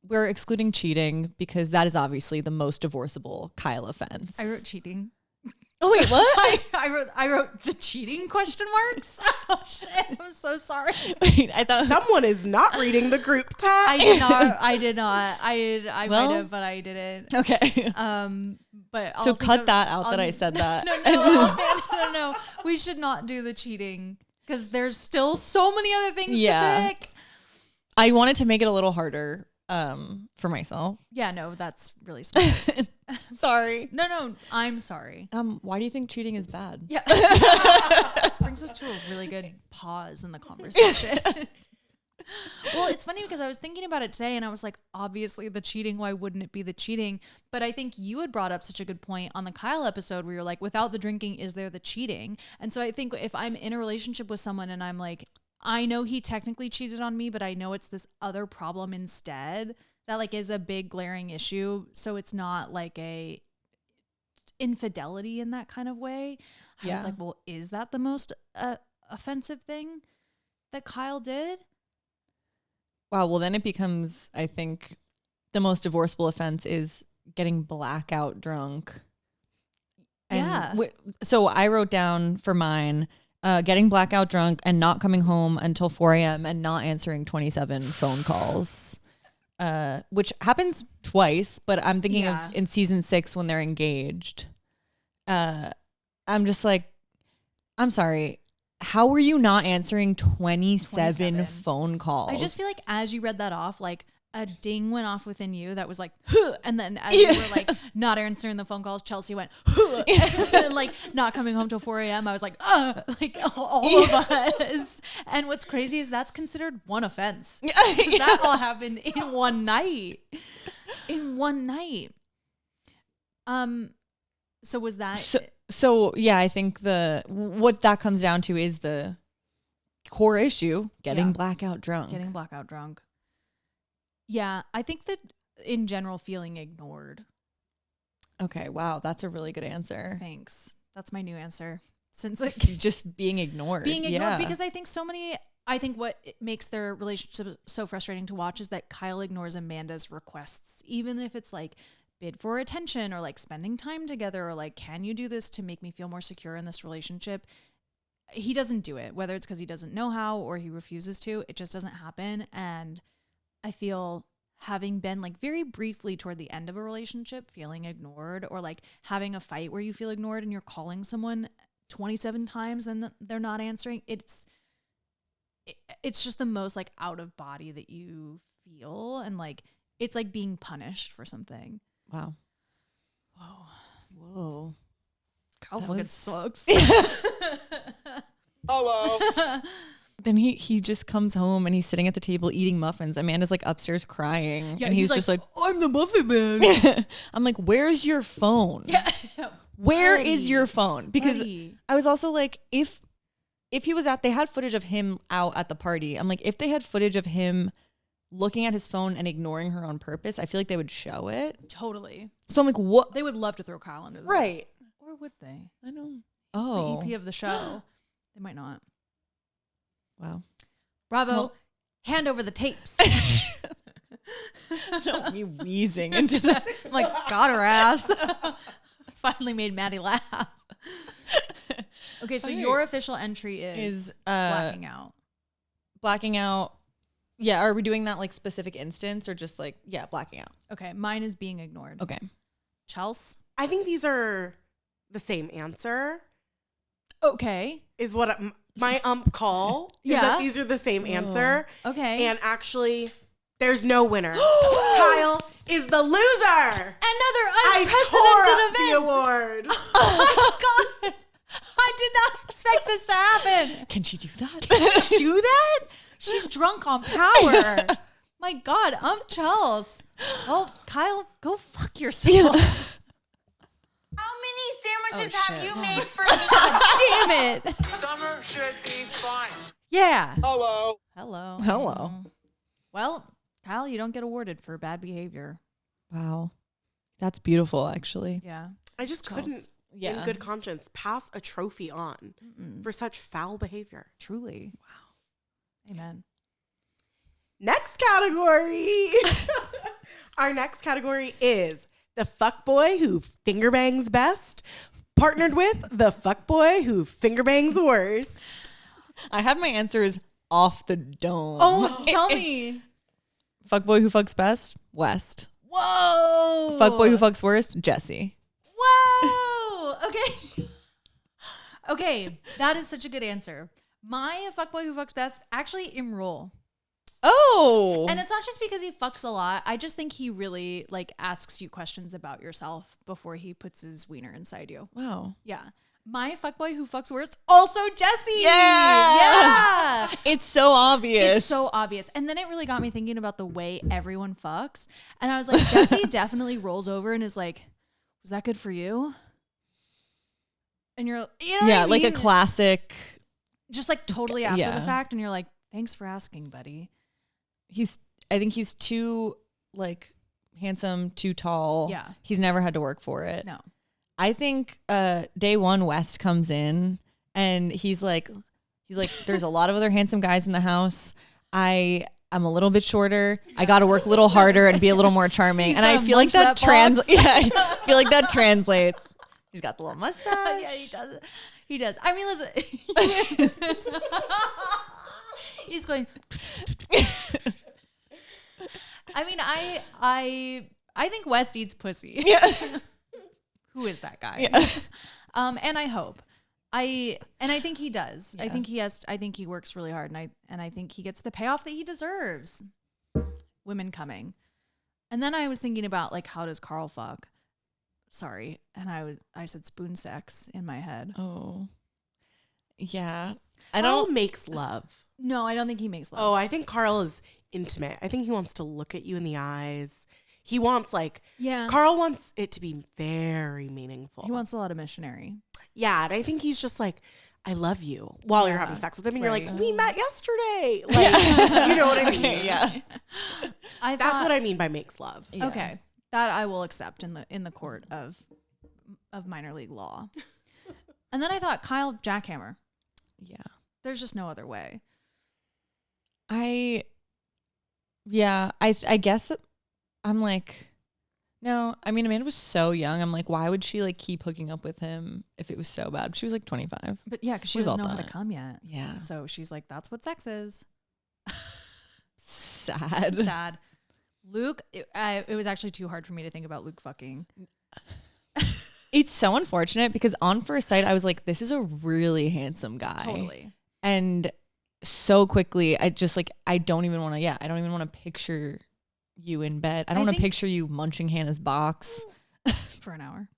S2: we're excluding cheating because that is obviously the most divorceable Kyle offense.
S1: I wrote cheating.
S2: Oh wait, what?
S1: I wrote the cheating question marks. Oh shit! I'm so sorry.
S2: Wait, I thought
S3: Someone is not reading the group chat.
S1: I did not. I
S2: Well,
S1: might have, but I didn't.
S2: okay.
S1: But I'll
S2: So
S1: think
S2: cut
S1: of-
S2: that out
S1: I'll-
S2: that I said that.
S1: No. We should not do the cheating because there's still so many other things
S2: Yeah.
S1: to pick.
S2: I wanted to make it a little harder for myself.
S1: Yeah, no, that's really smart.
S2: Sorry.
S1: No, I'm sorry.
S2: Why do you think cheating is bad?
S1: Yeah. This brings us to a really good pause in the conversation. Well, it's funny because I was thinking about it today and I was like, obviously the cheating, why wouldn't it be the cheating? But I think you had brought up such a good point on the Kyle episode where you're like, without the drinking, is there the cheating? And so I think if I'm in a relationship with someone and I'm like, I know he technically cheated on me, but I know it's this other problem instead that like is a big glaring issue. So it's not like a infidelity in that kind of way. I was
S2: Yeah.
S1: like, well, is that the most offensive thing that Kyle did?
S2: Wow. Well, then it becomes, I think, the most divorceable offense is getting blackout drunk.
S1: Yeah.
S2: So I wrote down for mine, getting blackout drunk and not coming home until 4 a.m. and not answering 27 phone calls, which happens twice. But I'm thinking
S1: Yeah.
S2: of in season 6 when they're engaged. I'm just like, I'm sorry. How were you not answering 27 phone calls?
S1: I just feel like as you read that off, like a ding went off within you that was like, huh, and then as you were like not answering the phone calls, Chelsea went, huh, and then like not coming home till 4 a.m. I was like, like all of us. And what's crazy is that's considered one offense. 'Cause that all happened in one night. In one night. So was that
S2: So yeah, I think what that comes down to is the core issue, getting blackout drunk.
S1: getting blackout drunk? Yeah, I think that in general feeling ignored.
S2: Okay, wow, that's a really good answer.
S1: Thanks. That's my new answer. Since like
S2: Just being ignored.
S1: being ignored,
S2: Yeah.
S1: because I think what makes their relationship so frustrating to watch is that Kyle ignores Amanda's requests, even if it's like bid for attention or like spending time together or like, can you do this to make me feel more secure in this relationship? He doesn't do it, whether it's because he doesn't know how or he refuses to. It just doesn't happen. And I feel having been like very briefly toward the end of a relationship, feeling ignored, or like having a fight where you feel ignored and you're calling someone 27 times and they're not answering, it's just the most like out of body that you feel. And like, it's like being punished for something.
S2: Wow. Whoa.
S1: Kyle
S2: That
S1: fucking
S2: was-
S1: sucks.
S3: Hello.
S2: Then he just comes home and he's sitting at the table eating muffins. Amanda's like upstairs crying.
S1: Yeah,
S2: and he's just like,
S1: I'm the muffin man.
S2: I'm like, where's your phone?
S1: Yeah.
S2: Where
S1: Buddy.
S2: is your phone? Because
S1: Buddy.
S2: I was also like, if he was they had footage of him out at the party. I'm like, if they had footage of him looking at his phone and ignoring her on purpose, I feel like they would show it.
S1: Totally.
S2: So I'm like, what?
S1: They would love to throw Kyle under the
S2: Right.
S1: bus. Or would they?
S2: I know.
S1: He's
S2: Oh.
S1: the EP of the show. They might not.
S2: Wow.
S1: Bravo.
S2: Well-
S1: Hand over the tapes.
S2: Me wheezing into that.
S1: I'm like, got her ass. Finally made Maddie laugh. Okay, so
S2: Okay.
S1: your official entry is blacking out.
S2: Blacking out. Yeah, are we doing that like specific instance or just like, yeah, blacking out?
S1: Okay, mine is being ignored.
S2: Okay.
S1: Chels?
S3: I think these are the same answer.
S1: Okay.
S3: Is what my call. Is
S1: Yeah.
S3: that these are the same answer.
S1: Okay.
S3: And actually, there's no winner. Kyle is the loser.
S1: Another
S3: I
S1: unprecedented
S3: tore up
S1: event.
S3: the award.
S1: Oh my God. I did not expect this to happen.
S2: Can she do that?
S1: Do that? She's drunk on power. My God, Chels. Well, Kyle, go fuck yourself.
S4: How many sandwiches have
S1: shit.
S4: you made for me?
S1: Damn it.
S5: Summer should be fun.
S1: Yeah.
S5: Hello.
S1: Hello.
S2: Hello.
S1: Well, Kyle, you don't get awarded for bad behavior.
S2: Wow. That's beautiful, actually.
S1: Yeah.
S3: I just couldn't,
S2: Yeah.
S3: in good conscience, pass a trophy on for such foul behavior.
S1: Truly. Wow. Amen.
S3: Next category. Our next category is the fuckboy who finger bangs best, partnered with the fuckboy who finger bangs worst.
S2: I had my answers off the dome.
S1: Oh, tell me.
S2: Fuckboy who fucks best, West.
S1: Whoa.
S2: Fuckboy who fucks worst, Jesse.
S1: Whoa. Okay. Okay. That is such a good answer. My fuckboy who fucks best, actually Imrul.
S2: Oh.
S1: And it's not just because he fucks a lot. I just think he really like asks you questions about yourself before he puts his wiener inside you.
S2: Wow.
S1: Yeah. My fuckboy who fucks worst, also Jesse.
S2: Yeah.
S1: Yeah.
S2: It's so obvious.
S1: It's so obvious. And then it really got me thinking about the way everyone fucks. And I was like, Jesse definitely rolls over and is like, was that good for you? And you're, you know what I
S2: like a
S1: mean?
S2: classic.
S1: Just like totally after
S2: Yeah.
S1: the fact. And you're like, thanks for asking, buddy.
S2: I think he's too like handsome, too tall.
S1: Yeah.
S2: He's never had to work for it.
S1: No.
S2: I think day one West comes in and he's like, there's a lot of other handsome guys in the house. I'm a little bit shorter. I got to work a little harder and be a little more charming. And I
S1: gotta
S2: feel like
S1: munch
S2: that
S1: that box.
S2: Yeah, I feel like that translates. He's got the little mustache.
S1: Yeah, he does. He does. I mean, listen. He's going. I mean, I think West eats pussy.
S2: Yeah.
S1: Who is that guy?
S2: Yeah.
S1: And I hope. I think he does.
S2: Yeah.
S1: I think he works really hard, and I think he gets the payoff that he deserves. Women coming. And then I was thinking about like, how does Carl fuck? Sorry. And I said spoon sex in my head.
S2: Oh. Yeah. I
S3: Carl
S2: don't
S3: makes love.
S1: No, I don't think he makes love.
S3: Oh, I think Carl is intimate. I think he wants to look at you in the eyes. He wants
S1: Yeah.
S3: Carl wants it to be very meaningful.
S1: He wants a lot of missionary.
S3: Yeah, and I think he's just like, I love you while you're having sex with him, and you're
S1: Right.
S3: like, we met yesterday. Like, you know what I mean?
S2: Okay, yeah.
S3: That's what I mean by makes love.
S2: Yeah.
S1: Okay, that I will accept in the court of minor league law. And then I thought Kyle jackhammer.
S2: Yeah.
S1: There's just no other way.
S2: I guess I'm like, no, I mean, Amanda was so young. I'm like, why would she like keep hooking up with him if it was so bad? She was like 25.
S1: But yeah, because she
S2: We've all
S1: doesn't know how
S2: done
S1: to
S2: it.
S1: come yet.
S2: Yeah.
S1: So she's like, that's what sex is.
S2: Sad.
S1: Sad. Luke, it was actually too hard for me to think about Luke fucking.
S2: It's so unfortunate because on first sight, I was like, this is a really handsome guy.
S1: Totally.
S2: And so quickly, I just like, I don't even want to picture you in bed. I don't want to
S1: think-
S2: picture you munching Hannah's box.
S1: For an hour.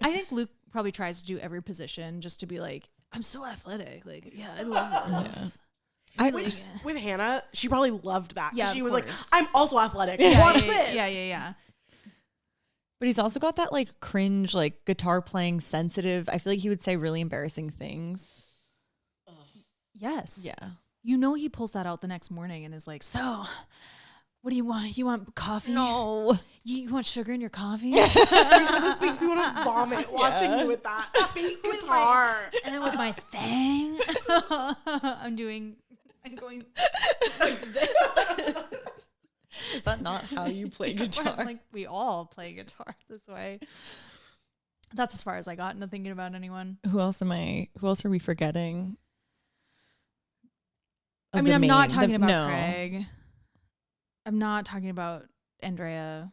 S1: I think Luke probably tries to do every position just to be like, I'm so athletic. Like, yeah, I love this.
S3: With Hannah, she probably loved that.
S1: Yeah,
S3: she
S1: of
S3: was like,
S1: course.
S3: I'm also athletic.
S1: Yeah,
S3: Watch
S1: yeah,
S3: this.
S1: Yeah.
S2: But he's also got that like cringe, like guitar playing sensitive. I feel like he would say really embarrassing things.
S1: Yes.
S2: Yeah.
S1: You know he pulls that out the next morning and is like, so, what do you want? You want coffee?
S2: No.
S1: You want sugar in your coffee?
S3: This makes me want to vomit watching you with that fake guitar.
S1: And then with my thing, I'm doing and going
S2: Is that not how you play guitar?
S1: like we all play guitar this way. That's as far as I got into thinking about anyone.
S2: Who else are we forgetting?
S1: I
S2: Of
S1: mean,
S2: the
S1: I'm not
S2: main-
S1: talking
S2: the-
S1: about
S2: no.
S1: Craig. I'm not talking about Andrea.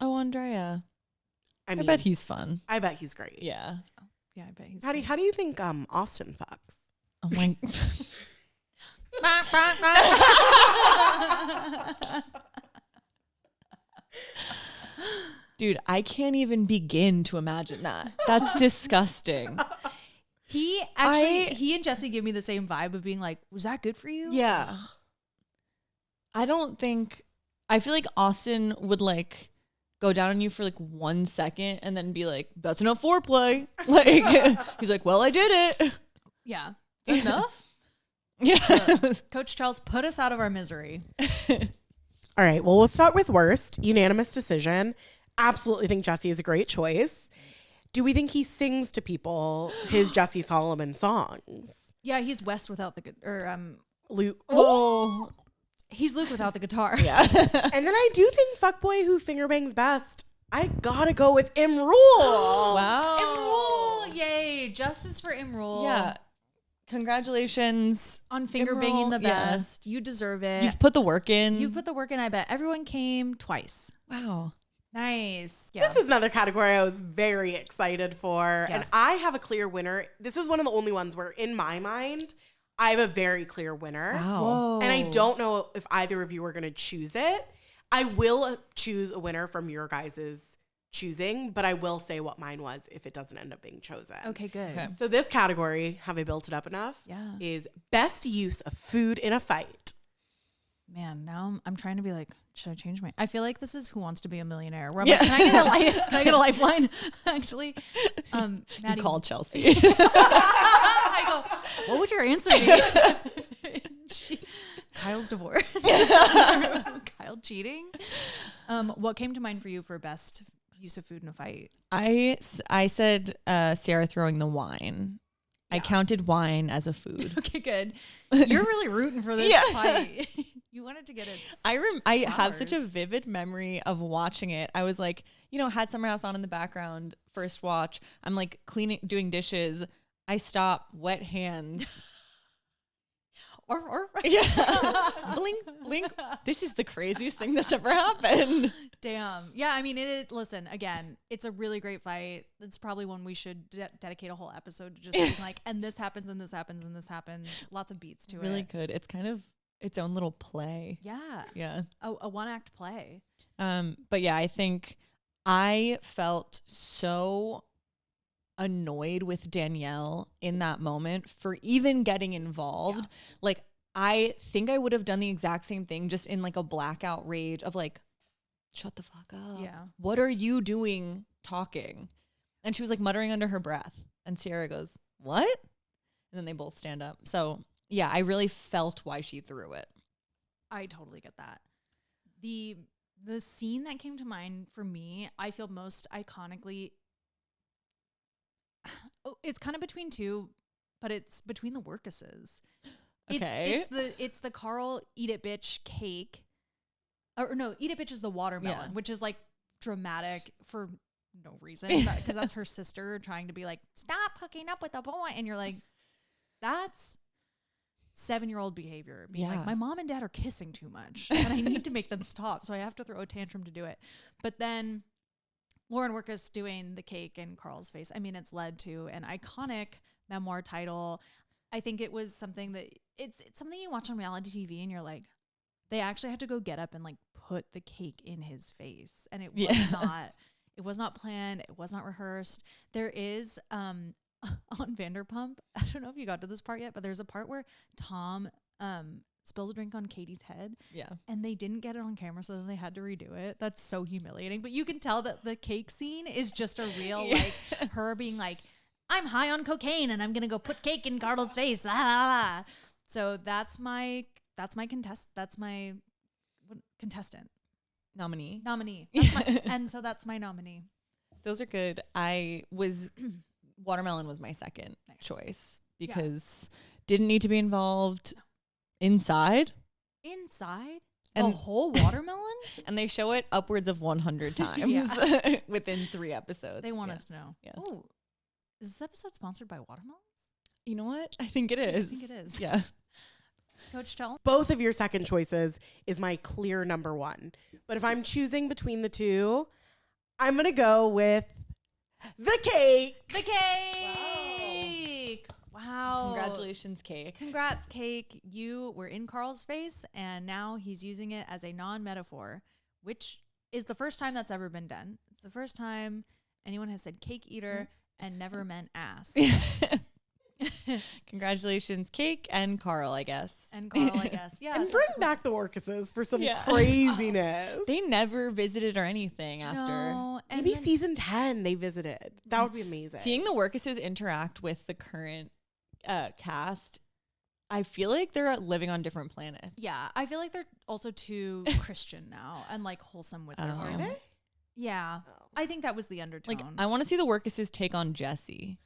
S2: Oh, Andrea.
S3: I
S2: I
S3: mean,
S2: bet he's fun.
S3: I bet he's great.
S2: Yeah.
S1: Yeah, I bet he's
S3: How do you think Austin fucks?
S2: Oh my. Dude, I can't even begin to imagine that. That's disgusting.
S1: He actually, he and Jesse give me the same vibe of being like, was that good for you?
S2: Yeah. I feel like Austin would like go down on you for like 1 second and then be like, that's enough foreplay. Like, he's like, well, I did it.
S1: Yeah. Is that enough?
S2: Yeah.
S1: Coach Charles, put us out of our misery.
S3: All right. Well, we'll start with worst. Unanimous decision. Absolutely think Jesse is a great choice. Do we think he sings to people his Jesse Solomon songs?
S1: Yeah, he's West without the
S3: Luke.
S2: Oh.
S1: he's Luke without the guitar.
S2: Yeah.
S3: And then I do think fuckboy who finger bangs best. I gotta go with Imrul.
S2: Wow.
S1: Imrul, yay! Justice for Imrul.
S2: Yeah. Congratulations.
S1: On finger
S2: Imrul,
S1: banging the
S2: yeah.
S1: best. You deserve it.
S2: You've put the work in.
S1: You've put the work in. I bet everyone came twice.
S2: Wow.
S1: Nice. Yeah.
S3: This is another category I was very excited for.
S1: Yeah.
S3: And I have a clear winner. This is one of the only ones where, in my mind, I have a very clear winner.
S2: Wow.
S1: Whoa.
S3: And I don't know if either of you are going to choose it. I will choose a winner from your guys' choosing, but I will say what mine was if it doesn't end up being chosen.
S1: Okay, good.
S2: Okay.
S3: So this category, have I built it up enough?
S1: Yeah.
S3: Is best use of food in a fight.
S1: Man, now I'm trying to be like, should I change my? I feel like this is Who Wants to Be a Millionaire. Where I'm
S2: Yeah.
S1: like, can I get a lifeline? Actually,
S2: You
S1: Maddie,
S2: call Chelsea.
S1: I go, what would your answer be? Kyle's divorced. Kyle cheating. What came to mind for you for best use of food in a fight?
S2: I said Sarah throwing the wine. I counted wine as a food.
S1: Okay, good. You're really rooting for this
S2: Yeah.
S1: fight. You wanted to get it.
S2: I have such a
S1: flowers.
S2: vivid memory of watching it. I was like, had Summer House on in the background, first watch. I'm like doing dishes. I stop, wet hands.
S1: Or
S2: Yeah. Blink, blink. This is the craziest thing that's ever happened.
S1: Damn. Yeah, I mean, listen, again, it's a really great fight. It's probably one we should dedicate a whole episode to just being like, and this happens, and this happens, and this happens. Lots of beats to
S2: Really
S1: it.
S2: could. It's kind of its own little play.
S1: Yeah.
S2: Yeah.
S1: A one-act play.
S2: But yeah, I think I felt so annoyed with Danielle in that moment for even getting involved.
S1: Yeah.
S2: Like, I think I would have done the exact same thing, just in like a blackout rage of like, shut the fuck up.
S1: Yeah.
S2: What are you doing talking? And she was like muttering under her breath. And Sierra goes, what? And then they both stand up. So yeah, I really felt why she threw it.
S1: I totally get that. The scene that came to mind for me, I feel most iconically. Oh, it's kind of between two, but it's between the Workuses.
S2: Okay.
S1: It's the Carl Eat It Bitch cake. Or no, Eat It Bitch is the watermelon,
S2: Yeah.
S1: which is like dramatic for no reason, because that's her sister trying to be like, stop hooking up with a boy, and you're like, that's 7-year-old behavior. Being
S2: Yeah.
S1: like, my mom and dad are kissing too much, and I need to make them stop, so I have to throw a tantrum to do it. But then Lauren Workus doing the cake in Carl's face. I mean, it's led to an iconic memoir title. I think it was something that it's something you watch on reality TV and you're like, they actually had to go get up and like put the cake in his face. And it was not planned. It was not rehearsed. There is, on Vanderpump, I don't know if you got to this part yet, but there's a part where Tom, spills a drink on Katie's head.
S2: Yeah.
S1: And they didn't get it on camera, so then they had to redo it. That's so humiliating. But you can tell that the cake scene is just a real, like, her being like, I'm high on cocaine and I'm going to go put cake in Carl's face. Ah. So that's my contestant.
S2: Nominee.
S1: And so that's my nominee.
S2: Those are good. Watermelon was my second choice because didn't need to be involved. inside.
S1: Inside
S2: And-
S1: a whole watermelon?
S2: And they show it upwards of 100 times
S1: Yeah.
S2: within 3 episodes.
S1: They want
S2: Yeah.
S1: us to know.
S2: Yeah.
S1: Oh, is this episode sponsored by watermelons?
S2: You know what? I think it is.
S1: think it is.
S2: Yeah.
S1: Coach, tell.
S3: Both of your second choices is my clear number one. But if I'm choosing between the two, I'm going to go with the cake.
S1: The cake. Wow.
S2: Congratulations, Cake.
S1: Congrats, Cake. You were in Carl's face, and now he's using it as a non-metaphor, which is the first time that's ever been done. It's the first time anyone has said cake eater and never meant ass.
S2: Congratulations, Cake and Carl, I guess.
S1: And Carl, I guess. Yeah.
S3: And
S1: so
S3: bring
S1: that's
S3: back the Orcuses for some
S2: Yeah.
S3: craziness.
S2: They never visited or anything after.
S1: No, and
S3: Maybe
S1: then-
S3: season 10 they visited. That would be amazing.
S2: Seeing the Workuses interact with the current cast, I feel like they're living on different planets.
S1: Yeah, I feel like they're also too Christian now and like wholesome with their
S2: Oh.
S3: Are
S1: family.
S3: they?
S1: Yeah, I think that was the undertone.
S2: Like, I want to see the Workuses take on Jesse.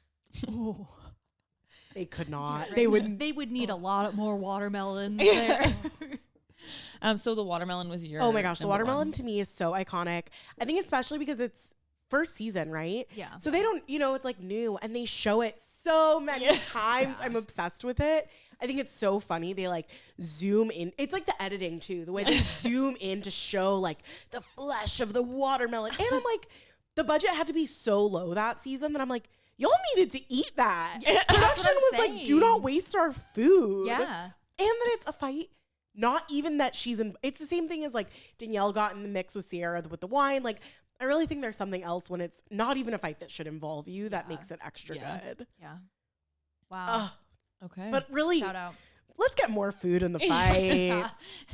S1: Ooh.
S3: They could not.
S1: Right.
S3: They wouldn't.
S1: They would need a lot more watermelons there.
S2: So the watermelon was your.
S3: Oh my gosh, the
S2: number
S3: watermelon
S2: one.
S3: to me is so iconic. I think especially because it's first season, right?
S1: Yeah.
S3: So they don't, it's like new and they show it so many times. I'm obsessed with it. I think it's so funny. They like zoom in. It's like the editing too, the way they zoom in to show like the flesh of the watermelon. And I'm like, the budget had to be so low that season that I'm like, y'all needed to eat that.
S1: Yeah, that's
S3: Production
S1: what I'm
S3: was like, do not
S1: saying.
S3: waste our food.
S1: Yeah.
S3: And that it's a fight. Not even that she's in. It's the same thing as like Danielle got in the mix with Sierra with the wine. Like, I really think there's something else when it's not even a fight that should involve you that
S1: Yeah.
S3: makes it extra
S2: Yeah.
S3: good.
S1: Yeah. Wow.
S3: Ugh.
S2: Okay.
S3: But really,
S1: Shout out.
S3: let's get more food in the fight.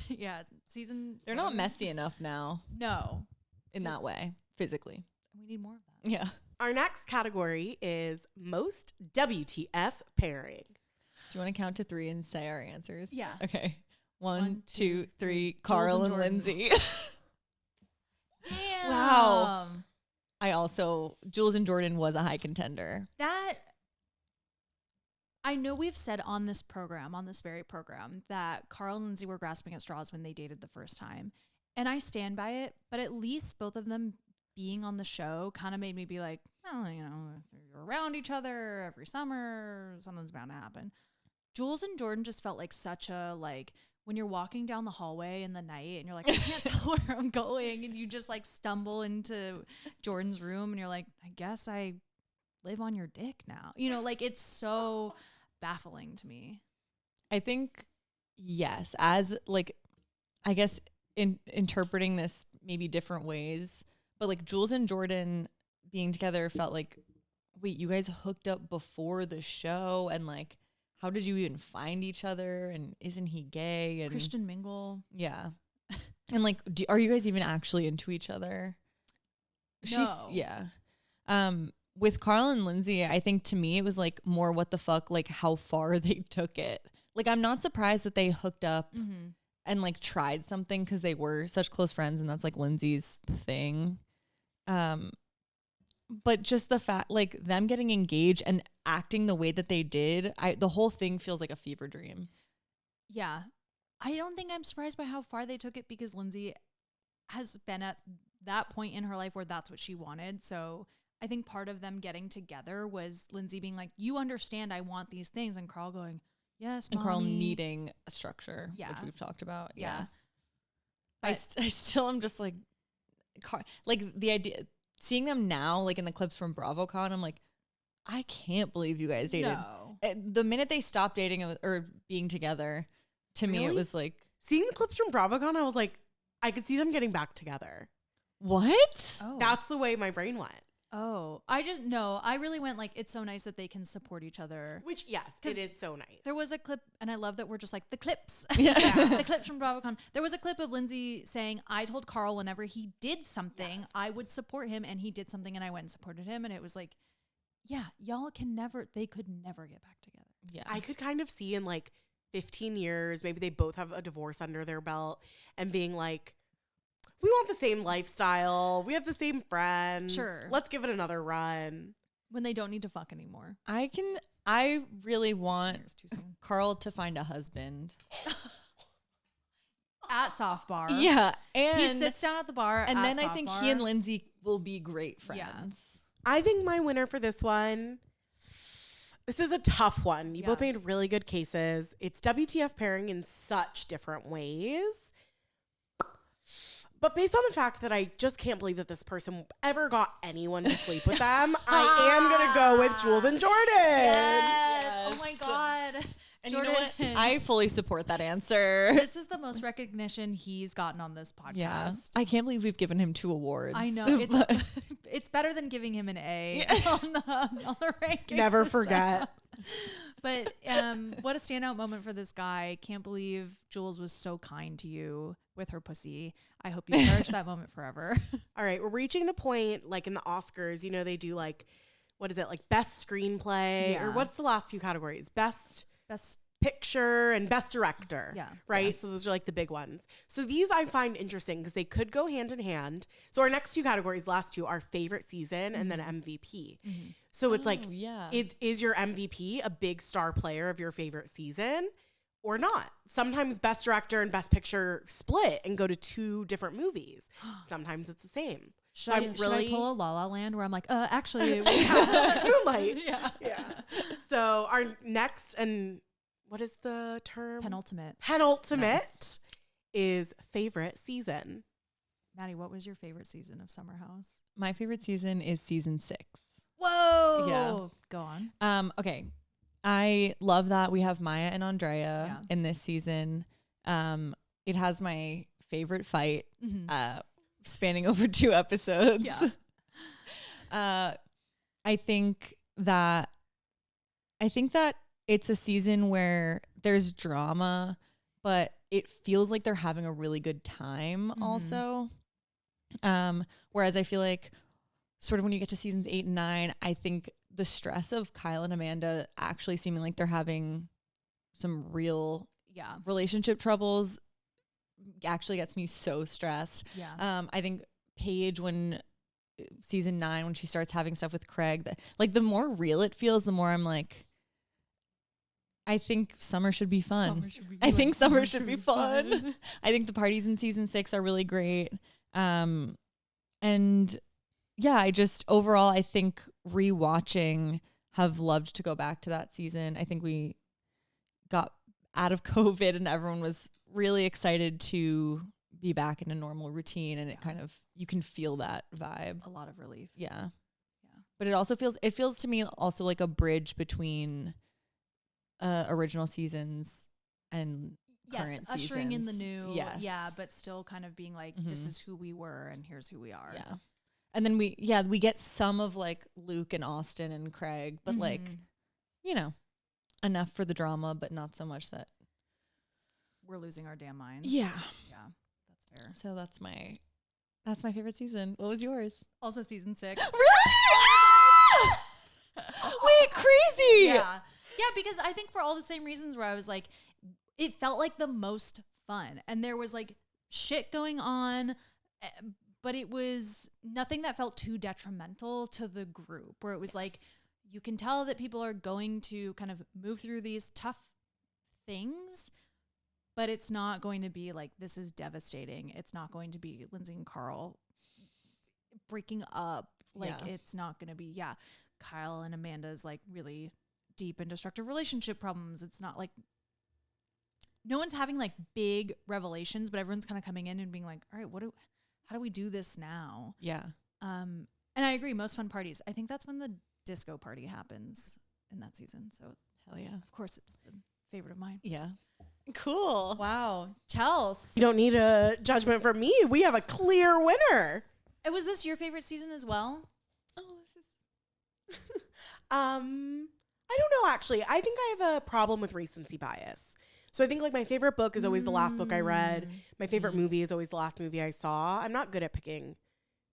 S1: Yeah. Season.
S2: they're not messy enough now
S1: No.
S2: in that way, physically.
S1: We need more of that.
S2: Yeah.
S3: Our next category is most WTF pairing.
S2: Do you want to count to 3 and say our answers?
S1: Yeah.
S2: Okay. 1,
S1: 1,
S2: 2,
S1: 2,
S2: 3.
S1: Jules
S2: Carl
S1: and
S2: and
S1: Jordan.
S2: Lindsay.
S1: Damn.
S2: Wow. I also, Jules and Jordan was a high contender.
S1: That I know we've said on this program, on this very program, that Carl and Lindsay were grasping at straws when they dated the first time. And I stand by it, but at least both of them being on the show kind of made me be like, oh, if you're around each other every summer, something's bound to happen. Jules and Jordan just felt like such a, like, when you're walking down the hallway in the night and you're like, I can't tell where I'm going, and you just like stumble into Jordan's room and you're like, I guess I live on your dick now. Like, it's so baffling to me.
S2: I think, yes, as like, I guess in interpreting this maybe different ways, but like Jules and Jordan being together felt like, wait, you guys hooked up before the show, and like, how did you even find each other? And isn't he gay? And
S1: Christian mingle.
S2: yeah, and like, are you guys even actually into each other?
S1: No.
S2: Yeah. With Carl and Lindsay, I think to me it was like more what the fuck, like how far they took it. Like, I'm not surprised that they hooked up
S1: Mm-hmm.
S2: and like tried something because they were such close friends, and that's like Lindsay's thing. But just the fact, like them getting engaged and acting the way that they did, the whole thing feels like a fever dream.
S1: Yeah. I don't think I'm surprised by how far they took it, because Lindsay has been at that point in her life where that's what she wanted. So I think part of them getting together was Lindsay being like, you understand I want these things. And Carl going, yes,
S2: And Carl
S1: mommy."
S2: needing a structure, which
S1: Yeah.
S2: we've talked about.
S1: Yeah.
S2: I
S1: But-
S2: I still am just like, like the idea, seeing them now, like in the clips from BravoCon, I'm like, I can't believe you guys dated.
S1: No.
S2: The minute they stopped dating or being together, to me, it
S3: Really?
S2: was like,
S3: Seeing the clips from BravoCon, I was like, I could see them getting back together.
S2: what?
S1: Oh.
S3: That's the way my brain went.
S1: Oh. I really went like, it's so nice that they can support each other.
S3: Which, yes,
S1: 'Cause
S3: it is so nice.
S1: There was a clip, and I love that we're just like, the clips.
S2: Yeah.
S1: The clips from BravoCon. There was a clip of Lindsay saying, I told Carl whenever he did something, I would support him, and he did something, and I went and supported him. And it was like, yeah, they could never get back together.
S2: Yeah.
S3: I could kind of see in like 15 years, maybe they both have a divorce under their belt and being like, we want the same lifestyle. We have the same friends.
S1: Sure.
S3: Let's give it another run.
S1: When they don't need to fuck anymore.
S2: I can I really want
S1: Years too soon.
S2: Carl to find a husband.
S1: At soft bar.
S2: Yeah. And
S1: He sits down at the bar.
S2: and
S1: at
S2: then I
S1: soft
S2: think
S1: bar.
S2: he and Lindsay will be great
S1: Yeah.
S2: friends.
S3: I think my winner for this one, this is a tough one. You both
S1: Yeah.
S3: made really good cases. It's WTF pairing in such different ways. But based on the fact that I just can't believe that this person ever got anyone to sleep with them, I am going to go with Jules and Jordan.
S1: Yes. Oh my
S2: Yes.
S1: God.
S2: And
S1: Jordan.
S2: you know what? I fully support that answer.
S1: This is the most recognition he's gotten on this podcast.
S2: Yeah. I can't believe we've given him 2 awards.
S1: I know. It's better than giving him an A on the rankings.
S3: Never
S1: and stuff.
S3: forget.
S1: But what a standout moment for this guy. Can't believe Jules was so kind to you with her pussy. I hope you cherish that moment forever.
S3: All right, we're reaching the point, like in the Oscars, you know, they do like, what is it, like best screenplay?
S1: Yeah.
S3: Or what's the last 2 categories? Best
S1: Best.
S3: picture and best director.
S1: Yeah.
S3: Right? So those are like the big ones. So these I find interesting because they could go hand in hand. So our next 2 categories, last 2, are favorite season and then MVP. So it's like,
S2: yeah.
S3: is your MVP a big star player of your favorite season or not? Sometimes best director and best picture split and go to 2 different movies. Sometimes it's the same.
S1: Should,
S3: So
S1: I,
S3: I'm
S1: should I
S3: really
S1: pull a La La Land where I'm like, actually,
S3: Moonlight.
S1: yeah.
S3: Yeah. So our next and what is the term?
S1: Penultimate.
S3: Penultimate is favorite season.
S1: Maddie, what was your favorite season of Summer House?
S2: My favorite season is season 6.
S1: Whoa.
S2: Yeah.
S1: Go on.
S2: Okay. I love that we have Maya and Andrea
S1: Yeah.
S2: in this season. It has my favorite fight, spanning over 2 episodes.
S1: Yeah.
S2: I think that it's a season where there's drama, but it feels like they're having a really good time also. Whereas I feel like sort of when you get to seasons 8 and 9, I think the stress of Kyle and Amanda actually seeming like they're having some real
S1: Yeah.
S2: relationship troubles actually gets me so stressed.
S1: Yeah.
S2: I think Paige, when season 9, when she starts having stuff with Craig, that like the more real it feels, the more I'm like, I think summer should be fun. I think summer should be fun. I think the parties in season 6 are really great. And yeah, I just overall, I think rewatching, have loved to go back to that season. I think we got out of COVID and everyone was really excited to be back in a normal routine, and it kind of, you can feel that vibe.
S1: A lot of relief.
S2: Yeah. But it feels to me also like a bridge between original seasons and current
S1: ushering in the
S2: seasons.
S1: new.
S2: Yes.
S1: Yeah, but still kind of being like, this is who we were and here's who we are.
S2: Yeah. And then we get some of like Luke and Austin and Craig, but like, you know, enough for the drama, but not so much that
S1: We're losing our damn minds.
S2: Yeah.
S1: Yeah. That's fair.
S2: So that's my favorite season. What was yours?
S1: Also season 6.
S2: Really? Wait, crazy.
S1: Yeah. Yeah, because I think for all the same reasons where I was like, it felt like the most fun. And there was like shit going on, but it was nothing that felt too detrimental to the group, where it was like, you can tell that people are going to kind of move through these tough things, but it's not going to be like, this is devastating. It's not going to be Lindsay and Carl breaking up. Like, it's not going to be, Kyle and Amanda's like really deep and destructive relationship problems. It's not like, no one's having like big revelations, but everyone's kind of coming in and being like, all right, how do we do this now?
S2: Yeah.
S1: And I agree, most fun parties. I think that's when the disco party happens in that season. So
S2: Hell yeah.
S1: of course it's the favorite of mine.
S2: Yeah. Cool.
S1: Wow. Chelsea.
S3: You don't need a judgment from me. We have a clear winner.
S1: Was this your favorite season as well?
S2: Oh, this is
S3: I don't know, actually. I think I have a problem with recency bias. So I think like my favorite book is always the last book I read. My favorite movie is always the last movie I saw. I'm not good at picking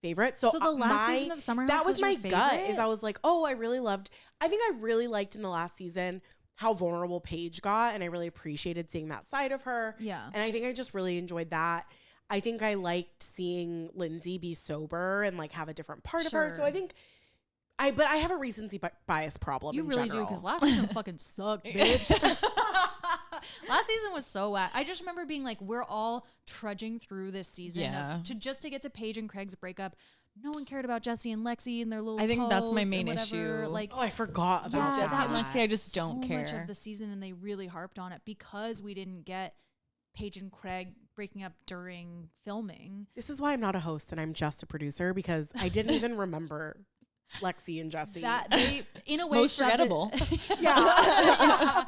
S3: favorites. So
S1: the last season of Summer House
S3: that was
S1: was your
S3: my gut.
S1: favorite?
S3: Is I was like, oh, I think I really liked in the last season how vulnerable Paige got, and I really appreciated seeing that side of her.
S1: Yeah.
S3: And I think I just really enjoyed that. I think I liked seeing Lindsay be sober and like have a different part of her.
S1: Sure.
S3: So I think But I have a recency bias problem.
S1: You
S3: in
S1: really
S3: general.
S1: do, because last season fucking sucked, bitch. Last season was so whack. I just remember being like, we're all trudging through this season to get to Paige and Craig's breakup. No one cared about Jesse and Lexi and their little.
S2: I think that's my
S1: toes
S2: main
S1: and whatever.
S2: issue.
S1: Like,
S3: Oh, I forgot about
S1: yeah,
S3: that.
S1: that was
S2: Lexi, I just don't
S1: so much
S2: care.
S1: of the season, and they really harped on it because we didn't get Paige and Craig breaking up during filming.
S3: This is why I'm not a host and I'm just a producer, because I didn't even remember Lexi and Jesse.
S1: That they, in a way,
S2: Most
S1: shoved
S2: forgettable.
S3: yeah.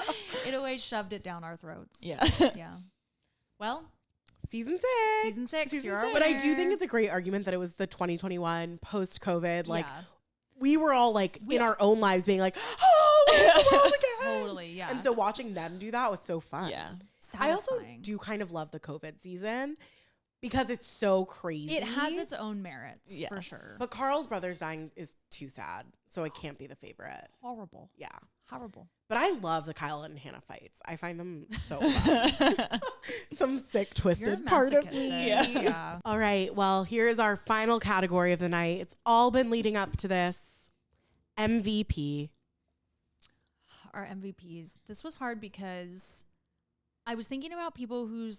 S1: in a way, shoved it down our throats.
S2: Yeah.
S1: Yeah. Well,
S3: Season 6.
S1: Season 6. You're our
S3: But I do
S1: winner.
S3: think it's a great argument that it was the 2021 post-COVID. Like,
S1: Yeah.
S3: we were all like in our own lives being like, oh, we're in the world again.
S1: Totally, yeah.
S3: And so watching them do that was so fun.
S2: Yeah.
S3: I also
S1: Satisfying.
S3: do kind of love the COVID season because it's so crazy.
S1: It has its own merits, for
S2: Yes.
S1: sure.
S3: But Carl's brothers dying is too sad, so it can't be the favorite.
S1: Horrible.
S3: Yeah.
S1: Horrible.
S3: But I love the Kyle and Hannah fights. I find them so fun. Some sick, twisted
S1: You're
S3: part of me.
S1: masochistic. Yeah.
S3: All right. Well, here is our final category of the night. It's all been leading up to this. MVP.
S1: Our MVPs. This was hard because I was thinking about people whose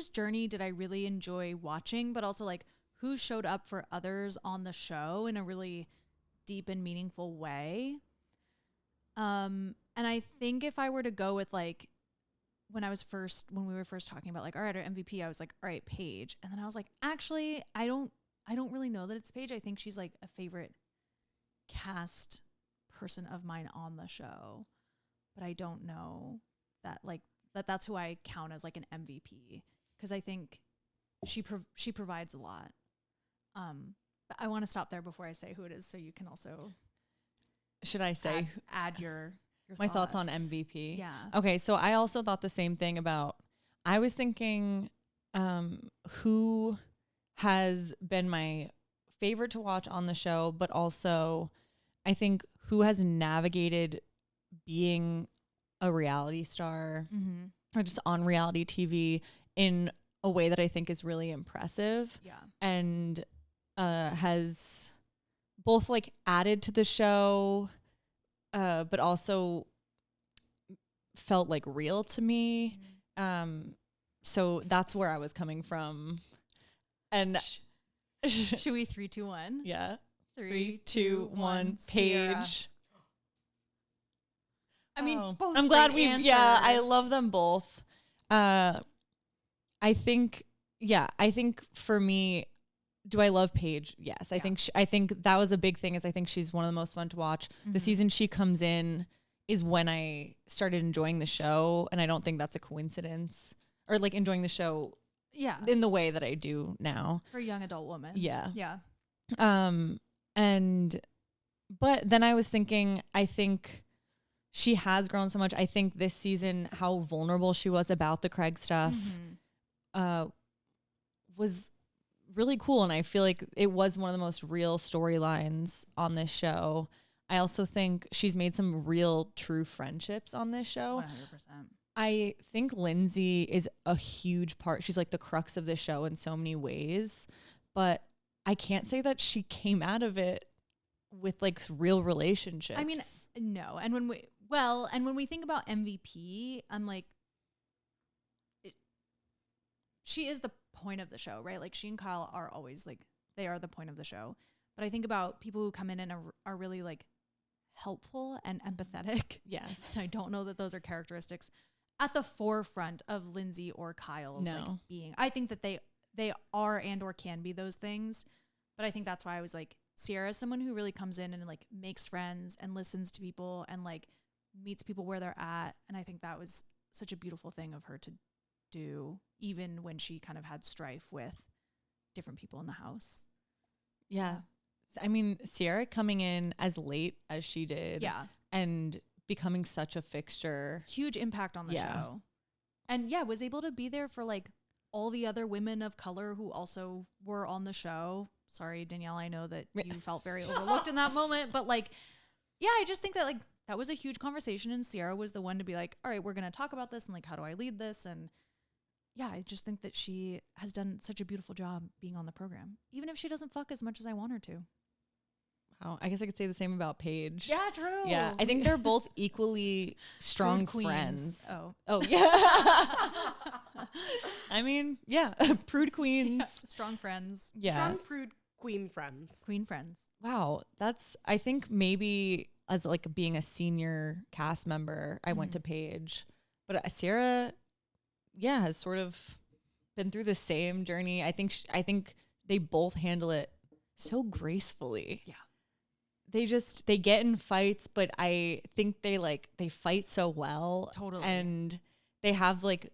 S1: journey did I really enjoy watching, but also like who showed up for others on the show in a really deep and meaningful way. And I think if I were to go with like when we were first talking about like, all right, our MVP, I was like, all right, Paige. And then I was like, actually, I don't really know that it's Paige. I think she's like a favorite cast person of mine on the show, but I don't know that like that's who I count as like an MVP, because I think she provides a lot. But I want to stop there before I say who it is, so you can also
S2: Should I say
S1: add your
S2: my thoughts on MVP?
S1: Yeah.
S2: Okay, so I also thought the same thing about. I was thinking, who has been my favorite to watch on the show, but also I think who has navigated being a reality star or just on reality TV in a way that I think is really impressive.
S1: Yeah.
S2: And has both like added to the show, but also felt like real to me. So that's where I was coming from. And
S1: Should we 3, 2, 1?
S2: yeah.
S1: 3, 2, 1.
S2: Page.
S1: I mean, both
S2: I'm glad
S1: great
S2: we. Yeah, I
S1: answers.
S2: love them both. I think for me, do I love Paige? Yes, I think I think that was a big thing. Is I think she's one of the most fun to watch. The season she comes in is when I started enjoying the show, and I don't think that's a coincidence, or like enjoying the show
S1: Yeah.
S2: in the way that I do now.
S1: For a young adult woman.
S2: Yeah.
S1: Yeah.
S2: But then I was thinking, I think she has grown so much. I think this season, how vulnerable she was about the Craig stuff, was really cool. And I feel like it was one of the most real storylines on this show. I also think she's made some real true friendships on this show.
S1: 100%.
S2: I think Lindsay is a huge part. She's like the crux of the show in so many ways, but I can't say that she came out of it with like real relationships.
S1: I mean, no. And when we think about MVP, I'm like, she is the point of the show, right? Like she and Kyle are always like, they are the point of the show. But I think about people who come in and are really like helpful and empathetic.
S2: yes.
S1: I don't know that those are characteristics at the forefront of Lindsay or Kyle's like being. I think that they are and or can be those things. But I think that's why I was like, Sierra is someone who really comes in and like makes friends and listens to people and like meets people where they're at. And I think that was such a beautiful thing of her to do, even when she kind of had strife with different people in the house.
S2: Yeah. I mean, Sierra coming in as late as she did.
S1: Yeah.
S2: And becoming such a fixture.
S1: Huge impact on the show. And yeah, was able to be there for like all the other women of color who also were on the show. Sorry, Danielle, I know that you felt very overlooked in that moment, but like, yeah, I just think that like that was a huge conversation, and Sierra was the one to be like, all right, we're going to talk about this and like, how do I lead this? And yeah, I just think that she has done such a beautiful job being on the program, even if she doesn't fuck as much as I want her to.
S2: Wow. I guess I could say the same about Paige.
S1: Yeah, true.
S2: Yeah. I think they're both equally strong
S1: Prude
S2: friends.
S1: queens.
S2: Oh, yeah. I mean, yeah. Prude queens.
S1: Strong friends.
S2: Yeah.
S3: Strong prude queen friends.
S1: Queen friends.
S2: Wow. I think maybe as like being a senior cast member, I went to Paige. But Sierra, yeah, has sort of been through the same journey. I think they both handle it so gracefully.
S1: Yeah.
S2: They get in fights, but I think they fight so well.
S1: Totally.
S2: And they have like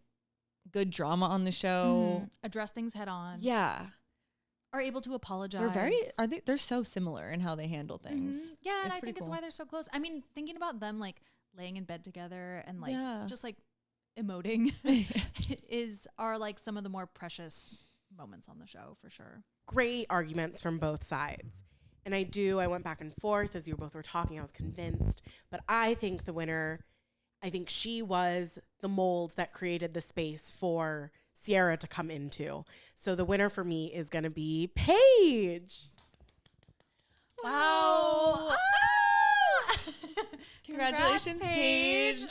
S2: good drama on the show.
S1: Address things head on.
S2: Yeah.
S1: Are able to apologize.
S2: They're so similar in how they handle things.
S1: Yeah, and
S2: It's
S1: I
S2: pretty
S1: think it's
S2: cool.
S1: why they're so close. I mean, thinking about them like laying in bed together and like
S2: Yeah.
S1: just like emoting are like some of the more precious moments on the show for sure.
S3: Great arguments from both sides. And I went back and forth as you both were talking. I was convinced. But I think the winner, I think she was the mold that created the space for Sierra to come into. So the winner for me is going to be Paige.
S1: Wow.
S2: Congratulations, Paige.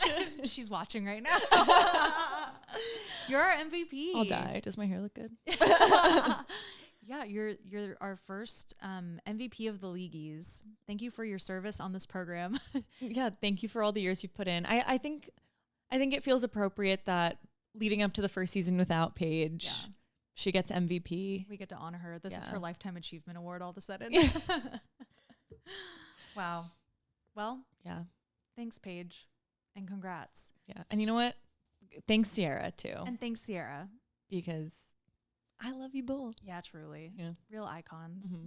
S1: She's watching right now. You're our MVP.
S2: I'll die. Does my hair look good?
S1: Yeah, you're our first MVP of the Leaguies. Thank you for your service on this program.
S2: Yeah, thank you for all the years you've put in. I think it feels appropriate that leading up to the first season without Paige, she gets MVP.
S1: We get to honor her. This is
S2: Yeah.
S1: her Lifetime Achievement Award all of a sudden. Wow. Well,
S2: Yeah.
S1: thanks, Paige. And congrats.
S2: Yeah. And you know what? Thanks, Sierra, too.
S1: And thanks, Sierra.
S2: Because I love you both.
S1: Yeah, truly.
S2: Yeah.
S1: Real icons.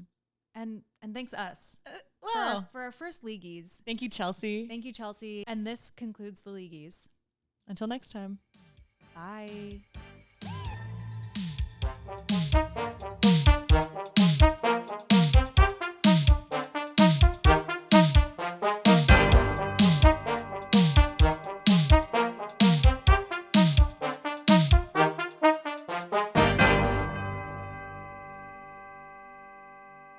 S1: And thanks us.
S2: Wow.
S1: For our first Leaguies.
S2: Thank you, Chelsea.
S1: Thank you, Chelsea. And this concludes the Leaguies.
S2: Until next time.
S1: Bye.